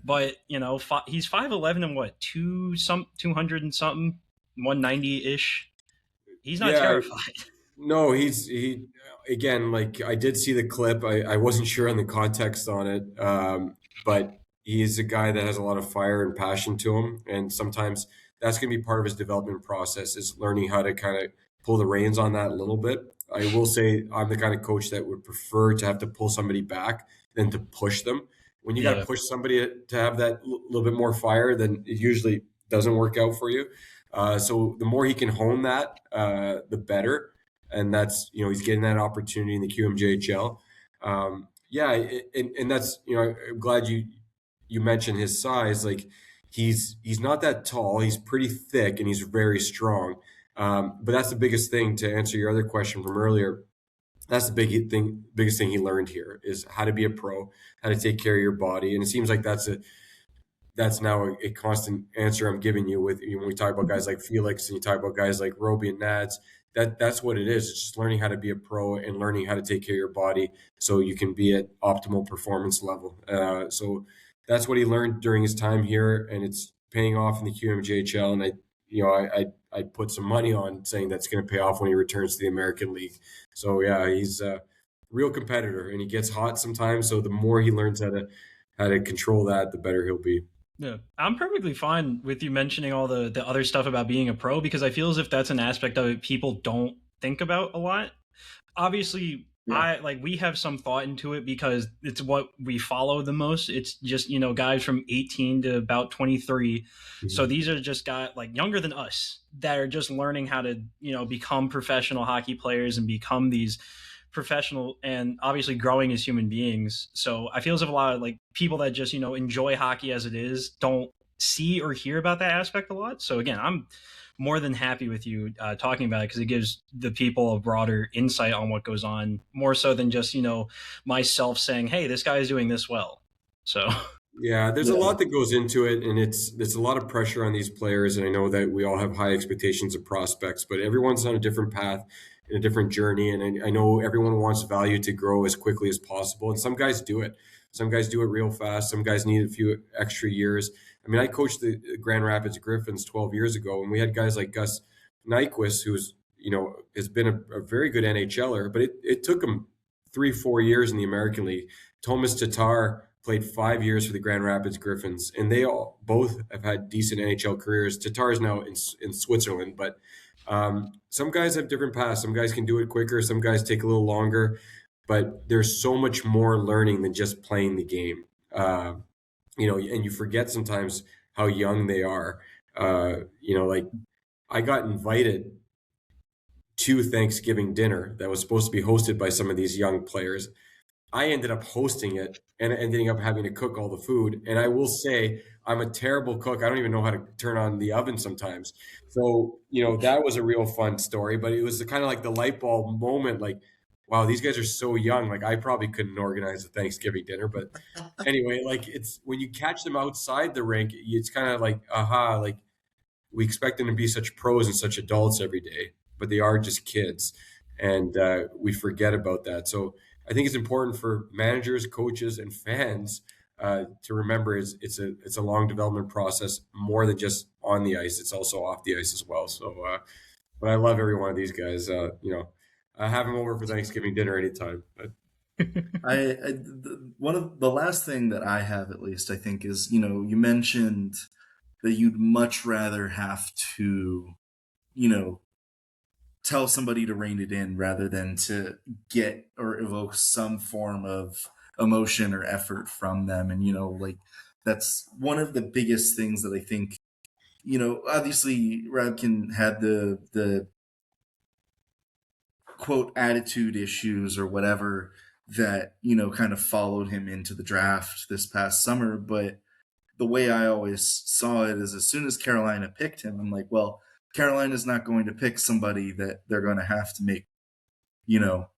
But he's 5'11" and what, 200 and something, 190-ish. He's not terrified. No, he again, like I did see the clip. I wasn't sure on the context on it, but he's a guy that has a lot of fire and passion to him, and sometimes that's going to be part of his development process, is learning how to kind of pull the reins on that a little bit. I will say I'm the kind of coach that would prefer to have to pull somebody back than to push them. When you got to push somebody to have that little bit more fire, then it usually doesn't work out for you. So the more he can hone that, the better. And that's, he's getting that opportunity in the QMJHL. And that's, I'm glad you mentioned his size. Like he's not that tall. He's pretty thick and he's very strong. But that's the biggest thing, to answer your other question from earlier. That's the biggest thing he learned here, is how to be a pro, how to take care of your body. And it seems like that's now a constant answer I'm giving you with when we talk about guys like Felix and you talk about guys like Roby and Nads. That's what it is. It's just learning how to be a pro and learning how to take care of your body so you can be at optimal performance level. So that's what he learned during his time here, and it's paying off in the QMJHL. And I'd put some money on saying that's going to pay off when he returns to the American League. So yeah, he's a real competitor, and he gets hot sometimes. So the more he learns how to control that, the better he'll be. Yeah, I'm perfectly fine with you mentioning all the other stuff about being a pro, because I feel as if that's an aspect of it people don't think about a lot. Obviously, we have some thought into it because it's what we follow the most. It's just, guys from 18 to about 23. Mm-hmm. So these are just guys like younger than us that are just learning how to, become professional hockey players and become these professional and obviously growing as human beings. So I feel as if a lot of like people that just, enjoy hockey as it is don't see or hear about that aspect a lot. So again, I'm more than happy with you talking about it, because it gives the people a broader insight on what goes on, more so than just, myself saying, hey, this guy is doing this well. So yeah, there's a lot that goes into it, and there's a lot of pressure on these players. And I know that we all have high expectations of prospects, but everyone's on a different path, in a different journey. And I know everyone wants value to grow as quickly as possible. And some guys do it. Some guys do it real fast. Some guys need a few extra years. I mean, I coached the Grand Rapids Griffins 12 years ago, and we had guys like Gus Nyquist, who's, has been a very good NHLer, but it took him 3-4 years in the American League. Thomas Tatar played 5 years for the Grand Rapids Griffins, and they both have had decent NHL careers. Tatar is now in Switzerland, but some guys have different paths. Some guys can do it quicker. Some guys take a little longer, but there's so much more learning than just playing the game. And you forget sometimes how young they are. Like I got invited to Thanksgiving dinner that was supposed to be hosted by some of these young players. I ended up hosting it and ending up having to cook all the food. And I will say, I'm a terrible cook. I don't even know how to turn on the oven sometimes. So, that was a real fun story, but it was kind of like the light bulb moment. Like, wow, these guys are so young. Like I probably couldn't organize a Thanksgiving dinner, but anyway, like it's when you catch them outside the rink, it's kind of like, aha, like we expect them to be such pros and such adults every day, but they are just kids, and we forget about that. So I think it's important for managers, coaches, and fans to remember it's a long development process, more than just on the ice. It's also off the ice as well. So, but I love every one of these guys. I have them over for Thanksgiving dinner anytime. But One of the last thing that I have, at least, I think, is, you mentioned that you'd much rather have to, you know, tell somebody to rein it in rather than to get or evoke some form of emotion or effort from them. And, like, that's one of the biggest things that I think, obviously Radkin had the quote attitude issues or whatever that, kind of followed him into the draft this past summer. But the way I always saw it is, as soon as Carolina picked him, I'm like, well, Carolina's not going to pick somebody that they're going to have to make, you know,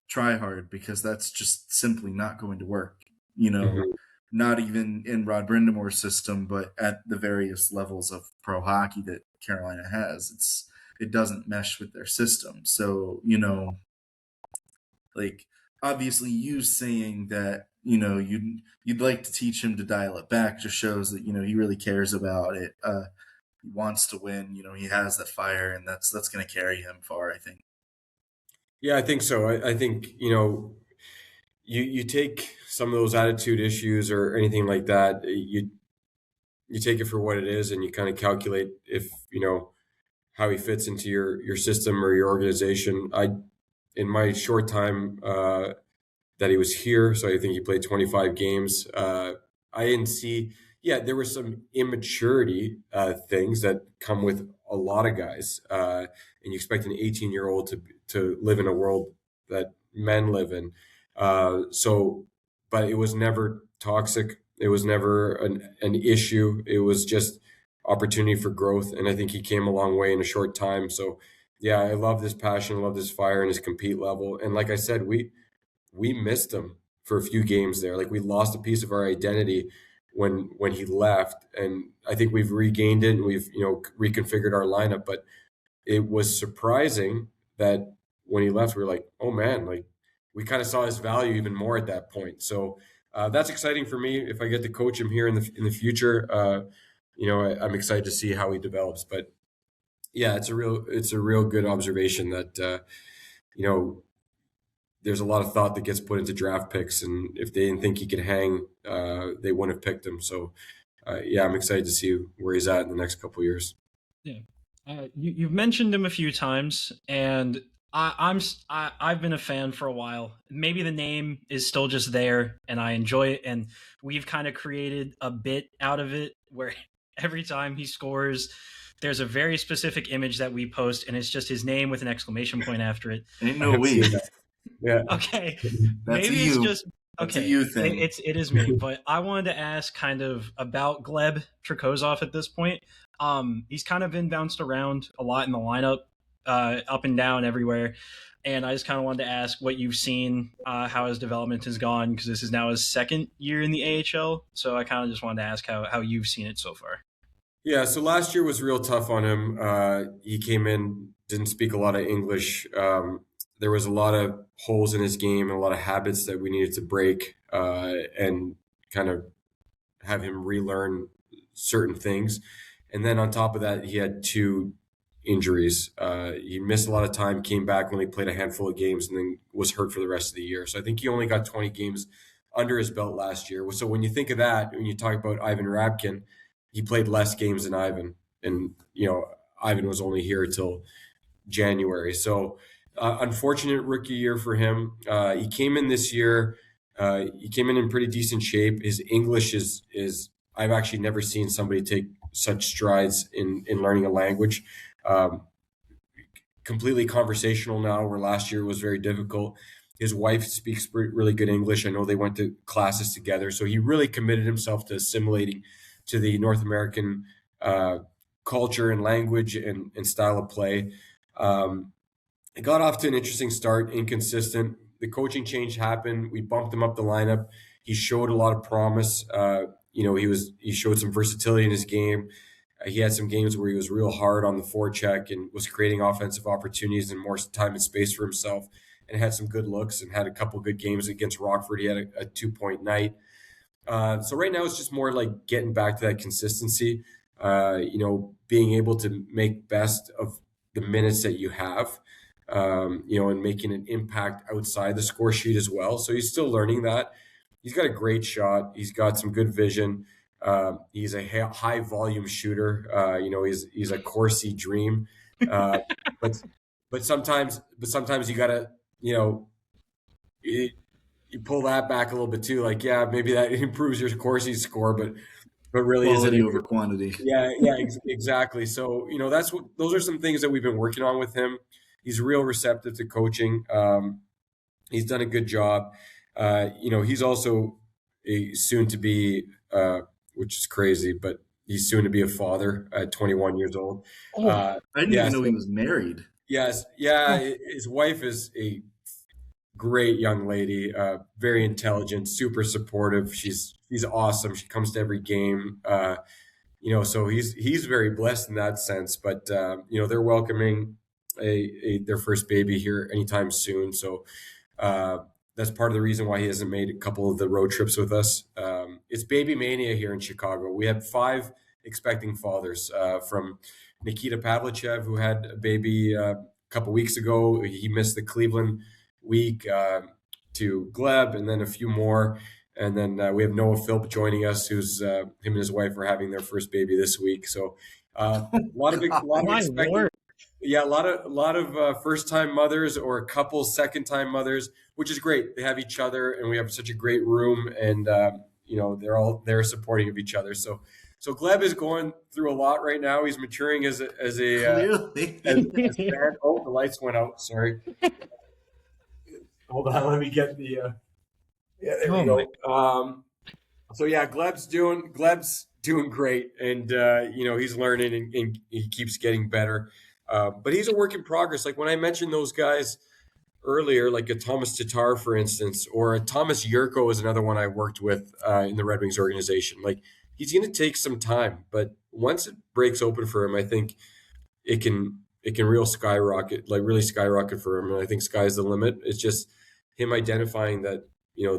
try hard, because that's just simply not going to work. mhm. Not even in Rod Brindamore's system, but at the various levels of pro hockey that Carolina has, it doesn't mesh with their system. So, like, obviously you saying that, you'd like to teach him to dial it back just shows that, he really cares about it. He wants to win, he has that fire, and that's going to carry him far, I think. Yeah, I think so. I think you take some of those attitude issues or anything like that. You take it for what it is, and you kind of calculate if how he fits into your system or your organization. In my short time that he was here, so I think he played 25 games. I didn't see. Yeah, there were some immaturity things that come with a lot of guys, and you expect an 18-year-old to live in a world that men live in. But it was never toxic. It was never an issue. It was just opportunity for growth, and I think he came a long way in a short time. So, yeah, I love this passion, I love this fire, and his compete level. And like I said, we missed him for a few games there. Like we lost a piece of our identity when he left, and I think we've regained it and we've reconfigured our lineup. But it was surprising that when he left, we were like, oh man, like we kind of saw his value even more at that point. So that's exciting for me if I get to coach him here in the future. I'm excited to see how he develops. But yeah, it's a real good observation that you know there's a lot of thought that gets put into draft picks, and if they didn't think he could hang, they wouldn't have picked him. So, yeah, I'm excited to see where he's at in the next couple of years. Yeah, you've mentioned him a few times, and I've been a fan for a while. Maybe the name is still just there, and I enjoy it. And we've kind of created a bit out of it where every time he scores, there's a very specific image that we post, and it's just his name with an exclamation point after it. Ain't no we. Yeah. Okay, That's maybe a it's you. just That's a okay. you thing. It is me, but I wanted to ask kind of about Gleb Trikozov at this point. He's kind of been bounced around a lot in the lineup, up and down everywhere, and I just kind of wanted to ask what you've seen, how his development has gone, because this is now his second year in the AHL. So I kind of just wanted to ask how you've seen it so far. Yeah, so last year was real tough on him. He came in, didn't speak a lot of English. There was a lot of holes in his game and a lot of habits that we needed to break and kind of have him relearn certain things. And then on top of that, he had two injuries. He missed a lot of time, came back, only played a handful of games, and then was hurt for the rest of the year. So I think he only got 20 games under his belt last year. So when you think of that, when you talk about Ivan Rabkin, he played less games than Ivan. And, Ivan was only here till January. So unfortunate rookie year for him. He came in this year. He came in pretty decent shape. His English is I've actually never seen somebody take such strides in learning a language. Um, Completely conversational now, where last year was very difficult. His wife speaks really good English. I know they went to classes together. So he really committed himself to assimilating to the North American culture and language and style of play. It got off to an interesting start, inconsistent. The coaching change happened. We bumped him up the lineup. He showed a lot of promise. He showed some versatility in his game. He had some games where he was real hard on the forecheck and was creating offensive opportunities and more time and space for himself, and had some good looks and had a couple good games against Rockford. He had a 2-point night. So right now it's just more like getting back to that consistency. Being able to make best of the minutes that you have. And making an impact outside the score sheet as well. So he's still learning that. He's got a great shot. He's got some good vision. He's a high volume shooter. He's a Corsi dream. But sometimes you gotta, you pull that back a little bit too. Like, yeah, maybe that improves your Corsi score, but really quality is it over quantity. Yeah, exactly. So those are some things that we've been working on with him. He's real receptive to coaching. He's done a good job. He's also a soon to be, which is crazy, but he's soon to be a father at 21 years old. I didn't even know he was married. Yes, his wife is a great young lady, very intelligent, super supportive. She's awesome. She comes to every game. So he's very blessed in that sense. But they're welcoming their first baby here anytime soon. So that's part of the reason why he hasn't made a couple of the road trips with us. It's baby mania here in Chicago. We had 5 expecting fathers, from Nikita Pavlichev, who had a baby a couple weeks ago. He missed the Cleveland week, to Gleb, and then a few more. And then we have Noah Philp joining us, who's him and his wife are having their first baby this week. So a lot of expecting. Yeah, a lot of first-time mothers or a couple second-time mothers, which is great. They have each other, and we have such a great room, and they're supporting of each other. So Gleb is going through a lot right now. He's maturing as a man. Oh, the lights went out. Sorry. Hold on, let me get the. Yeah, there we go. Gleb's doing great, and he's learning and he keeps getting better. But he's a work in progress. Like when I mentioned those guys earlier, like a Thomas Tatar, for instance, or a Thomas Yurko is another one I worked with in the Red Wings organization. Like he's going to take some time, but once it breaks open for him, I think it can really skyrocket for him. And I think sky's the limit. It's just him identifying that,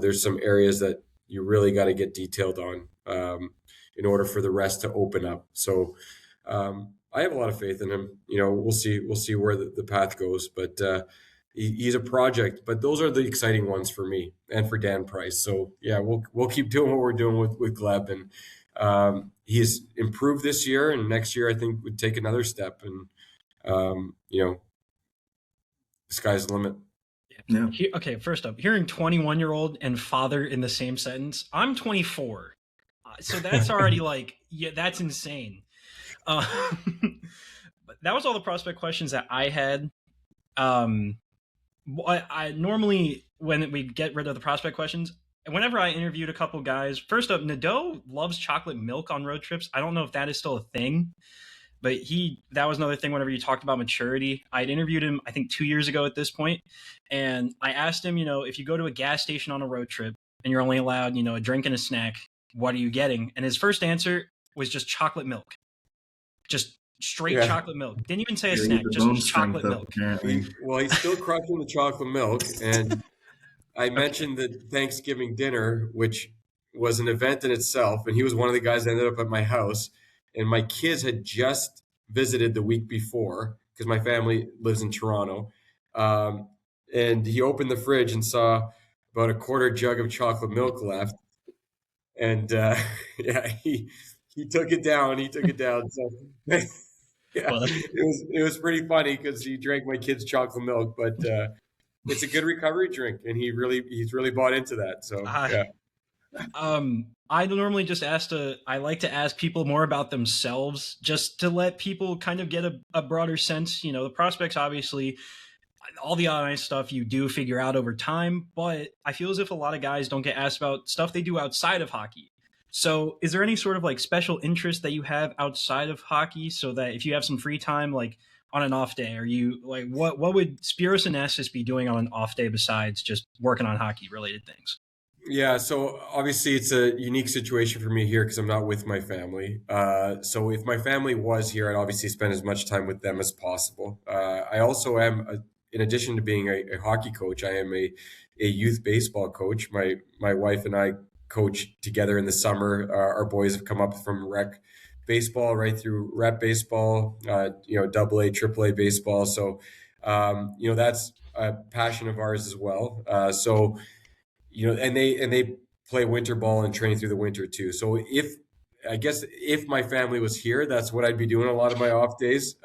there's some areas that you really got to get detailed on in order for the rest to open up. So I have a lot of faith in him. We'll see where the path goes, but he's a project. But those are the exciting ones for me and for Dan Price. So yeah, we'll keep doing what we're doing with Gleb, and he's improved this year, and next year I think would take another step, and the sky's the limit. Yeah. Okay, first up, hearing 21-year-old and father in the same sentence. I'm 24, so that's already that's insane. But that was all the prospect questions that I had. I normally, when we get rid of the prospect questions, whenever I interviewed a couple guys, first up, Nadeau loves chocolate milk on road trips. I don't know if that is still a thing, but that was another thing whenever you talked about maturity. I'd interviewed him, I think 2 years ago at this point, and I asked him, if you go to a gas station on a road trip and you're only allowed, a drink and a snack, what are you getting? And his first answer was just chocolate milk. Just straight chocolate milk. Didn't even say a snack, just chocolate milk. He's still crushing the chocolate milk. And I mentioned the Thanksgiving dinner, which was an event in itself. And he was one of the guys that ended up at my house. And my kids had just visited the week before because my family lives in Toronto. And he opened the fridge and saw about a quarter jug of chocolate milk left. And he took it down. So it was pretty funny because he drank my kid's chocolate milk, but it's a good recovery drink, and he's really bought into that. So I normally just I like to ask people more about themselves, just to let people kind of get a broader sense. The prospects, obviously, all the honest stuff you do figure out over time, but I feel as if a lot of guys don't get asked about stuff they do outside of hockey. So is there any sort of special interest that you have outside of hockey, so that if you have some free time, on an off day? Are you like what would Spiros Anastas be doing on an off day besides just working on hockey related things? Yeah, so obviously it's a unique situation for me here because I'm not with my family. So if my family was here, I'd obviously spend as much time with them as possible. I also am, in addition to being a hockey coach, I am a youth baseball coach. My wife and I coach together in the summer. Our boys have come up from rec baseball right through rep baseball, double A, triple A baseball. So, that's a passion of ours as well. And they play winter ball and train through the winter too. So if my family was here, that's what I'd be doing a lot of my off days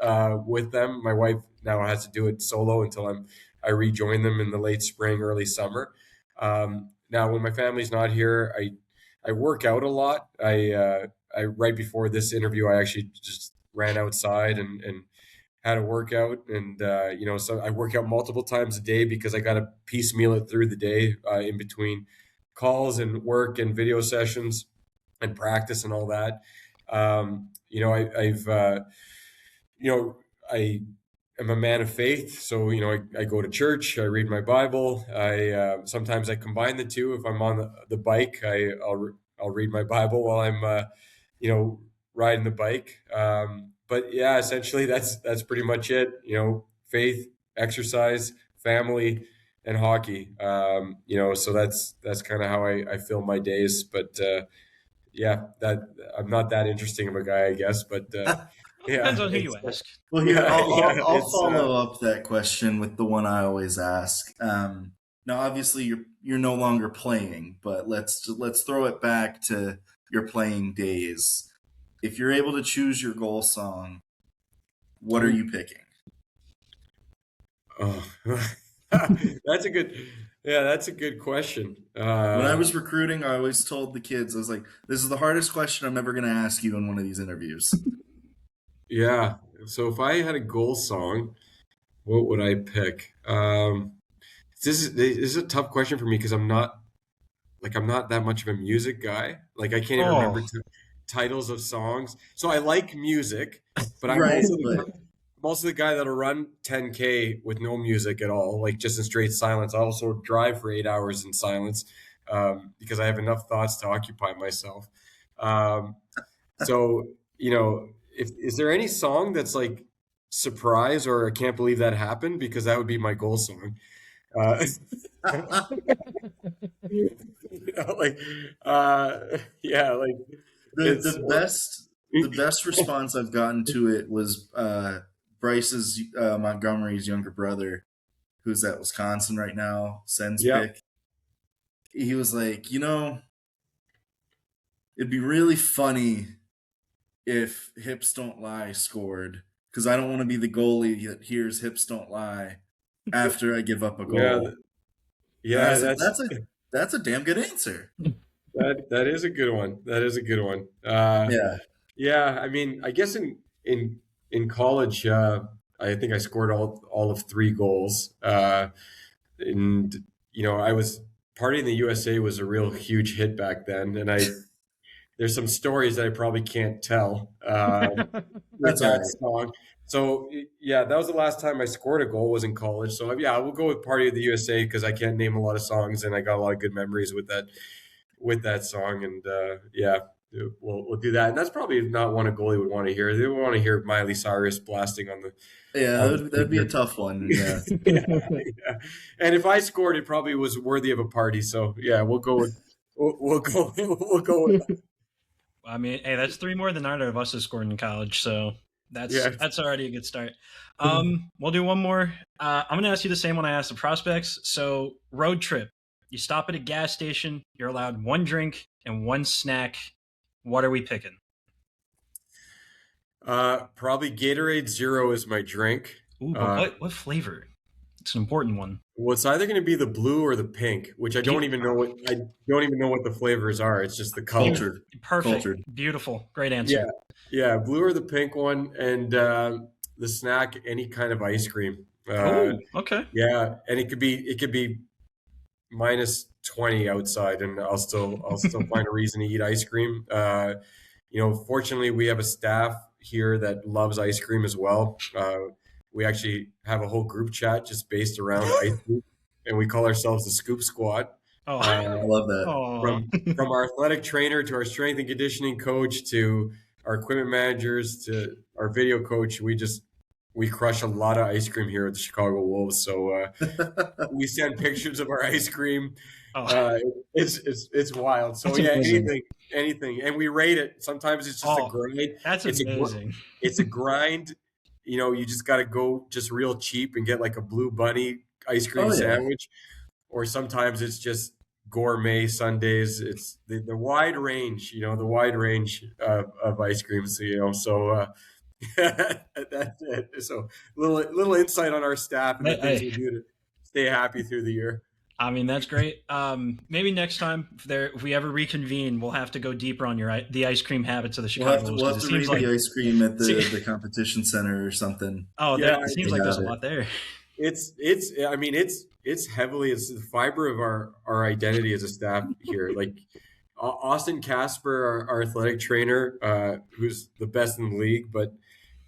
with them. My wife now has to do it solo until I rejoin them in the late spring, early summer. Now, when my family's not here, I work out a lot. I right before this interview, I actually just ran outside and had a workout, and so I work out multiple times a day because I got to piecemeal it through the day in between calls and work and video sessions and practice and all that. I am a man of faith, so I go to church, I read my Bible. I sometimes I combine the two. If I'm on the bike, I'll read my Bible while I'm riding the bike. But yeah, essentially that's pretty much it. Faith, exercise, family, and hockey. So that's kind of how I fill my days. But that I'm not that interesting of a guy, I guess. But Depends on who you ask. Well, here I'll it's follow up that question with the one I always ask. Now, obviously, you're no longer playing, but let's throw it back to your playing days. If you're able to choose your goal song, what are you picking? Oh, that's a good question. When I was recruiting, I always told the kids, I was like, this is the hardest question I'm ever going to ask you in one of these interviews. Yeah. So if I had a goal song, what would I pick? This is a tough question for me because I'm not that much of a music guy. Like I can't even remember titles of songs. So I like music, but I'm Right, also the guy that'll run 10K with no music at all, like just in straight silence. I also drive for 8 hours in silence because I have enough thoughts to occupy myself. So is there any song that's like surprise or I can't believe that happened? Because that would be my goal song. The best response I've gotten to it was Bryce's Montgomery's younger brother, who's at Wisconsin right now, Sen's pick. He was like, it'd be really funny if Hips Don't Lie scored, because I don't want to be the goalie that hears Hips Don't Lie after I give up a goal. That's a damn good answer. That is a good one. Yeah. I mean, I guess in college, I think I scored all of 3 goals. And I was partying the USA was a real huge hit back then, and there's some stories that I probably can't tell with that song. So yeah, that was the last time I scored a goal was in college. So yeah, we'll go with Party of the USA because I can't name a lot of songs, and I got a lot of good memories with that song. And we'll do that. And that's probably not one a goalie would want to hear. They would want to hear Miley Cyrus blasting on the. Yeah, that'd be a tough one. Yeah. Yeah. And if I scored, it probably was worthy of a party. So yeah, we'll go with that. I mean, hey, that's 3 more than either of us has scored in college, so that's already a good start. We'll do one more. I'm going to ask you the same one I asked the prospects. So, road trip. You stop at a gas station. You're allowed 1 drink and 1 snack. What are we picking? Probably Gatorade Zero is my drink. Ooh, but what flavor? It's an important one. Well, it's either going to be the blue or the pink, which I don't even know what the flavors are. It's just the color. Perfect. Cultured. Beautiful. Great answer. Yeah, blue or the pink one, and the snack, any kind of ice cream. Okay. Yeah, and it could be minus 20 outside, and I'll still find a reason to eat ice cream. Fortunately, we have a staff here that loves ice cream as well. we actually have a whole group chat just based around ice cream, and we call ourselves the Scoop Squad. Oh, I love that. oh, From our athletic trainer to our strength and conditioning coach to our equipment managers to our video coach, we crush a lot of ice cream here at the Chicago Wolves. So we send pictures of our ice cream. oh. It's wild. So That's yeah, amazing. anything, and we rate it. Sometimes it's just a Oh, grind. that's It's amazing. it's a grind. You just got to go just real cheap and get like a Blue Bunny ice cream Oh, yeah. sandwich, or sometimes it's just gourmet sundaes. It's the wide range, the wide range of ice creams. So that's it. So little insight on our staff and the things we do to stay happy through the year. I mean, that's great. Maybe next time if we ever reconvene, we'll have to go deeper on the ice cream habits of the Chicago Wolves. We'll have to read the ice cream at the competition center or something. Oh, yeah, it seems like there's a lot there. It's heavily, it's the fiber of our identity as a staff here. Like Austin Casper, our athletic trainer, who's the best in the league, but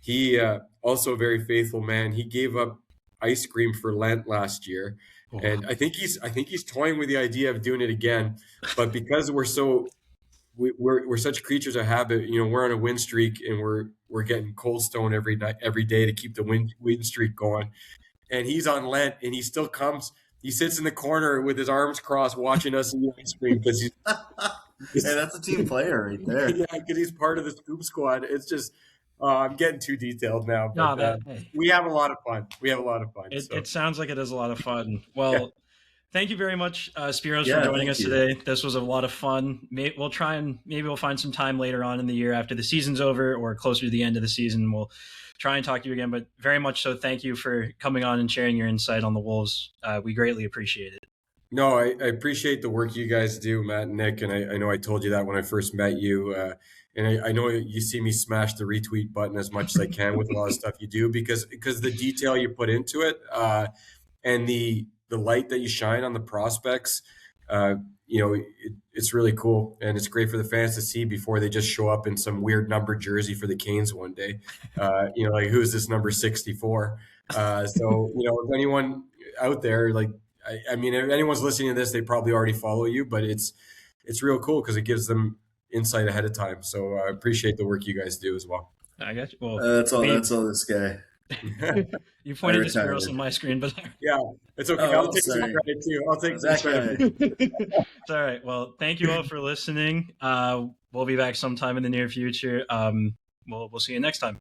he also a very faithful man. He gave up ice cream for Lent last year. Oh. And I think he's toying with the idea of doing it again, but because we're such creatures of habit, we're on a win streak and we're getting Cold Stone every day to keep the win streak going. And he's on Lent and he still comes. He sits in the corner with his arms crossed, watching us eat ice cream because he's. Hey, that's a team player right there. Yeah, because he's part of the Scoop Squad. It's just. I'm getting too detailed now, but we have a lot of fun. It sounds like it is a lot of fun. Well, yeah. Thank you very much, Spiros, for joining us today. This was a lot of fun. Maybe we'll find some time later on in the year after the season's over or closer to the end of the season. We'll try and talk to you again, but very much so. Thank you for coming on and sharing your insight on the Wolves. We greatly appreciate it. No, I appreciate the work you guys do, Matt and Nick. And I know I told you that when I first met you. And I know you see me smash the retweet button as much as I can with a lot of stuff you do because the detail you put into it and the light that you shine on the prospects, it's really cool. And it's great for the fans to see before they just show up in some weird number jersey for the Canes one day. Like, who is this number 64? So, if anyone out there, like, I mean, if anyone's listening to this, they probably already follow you, but it's real cool because it gives them insight ahead of time. So I appreciate the work you guys do as well. I got you. Well, that's all this guy. You pointed to Spiros on my screen, but yeah, it's okay. I'll take some credit too. I'll take some credit. It's all right. Well, thank you all for listening. We'll be back sometime in the near future. We'll see you next time.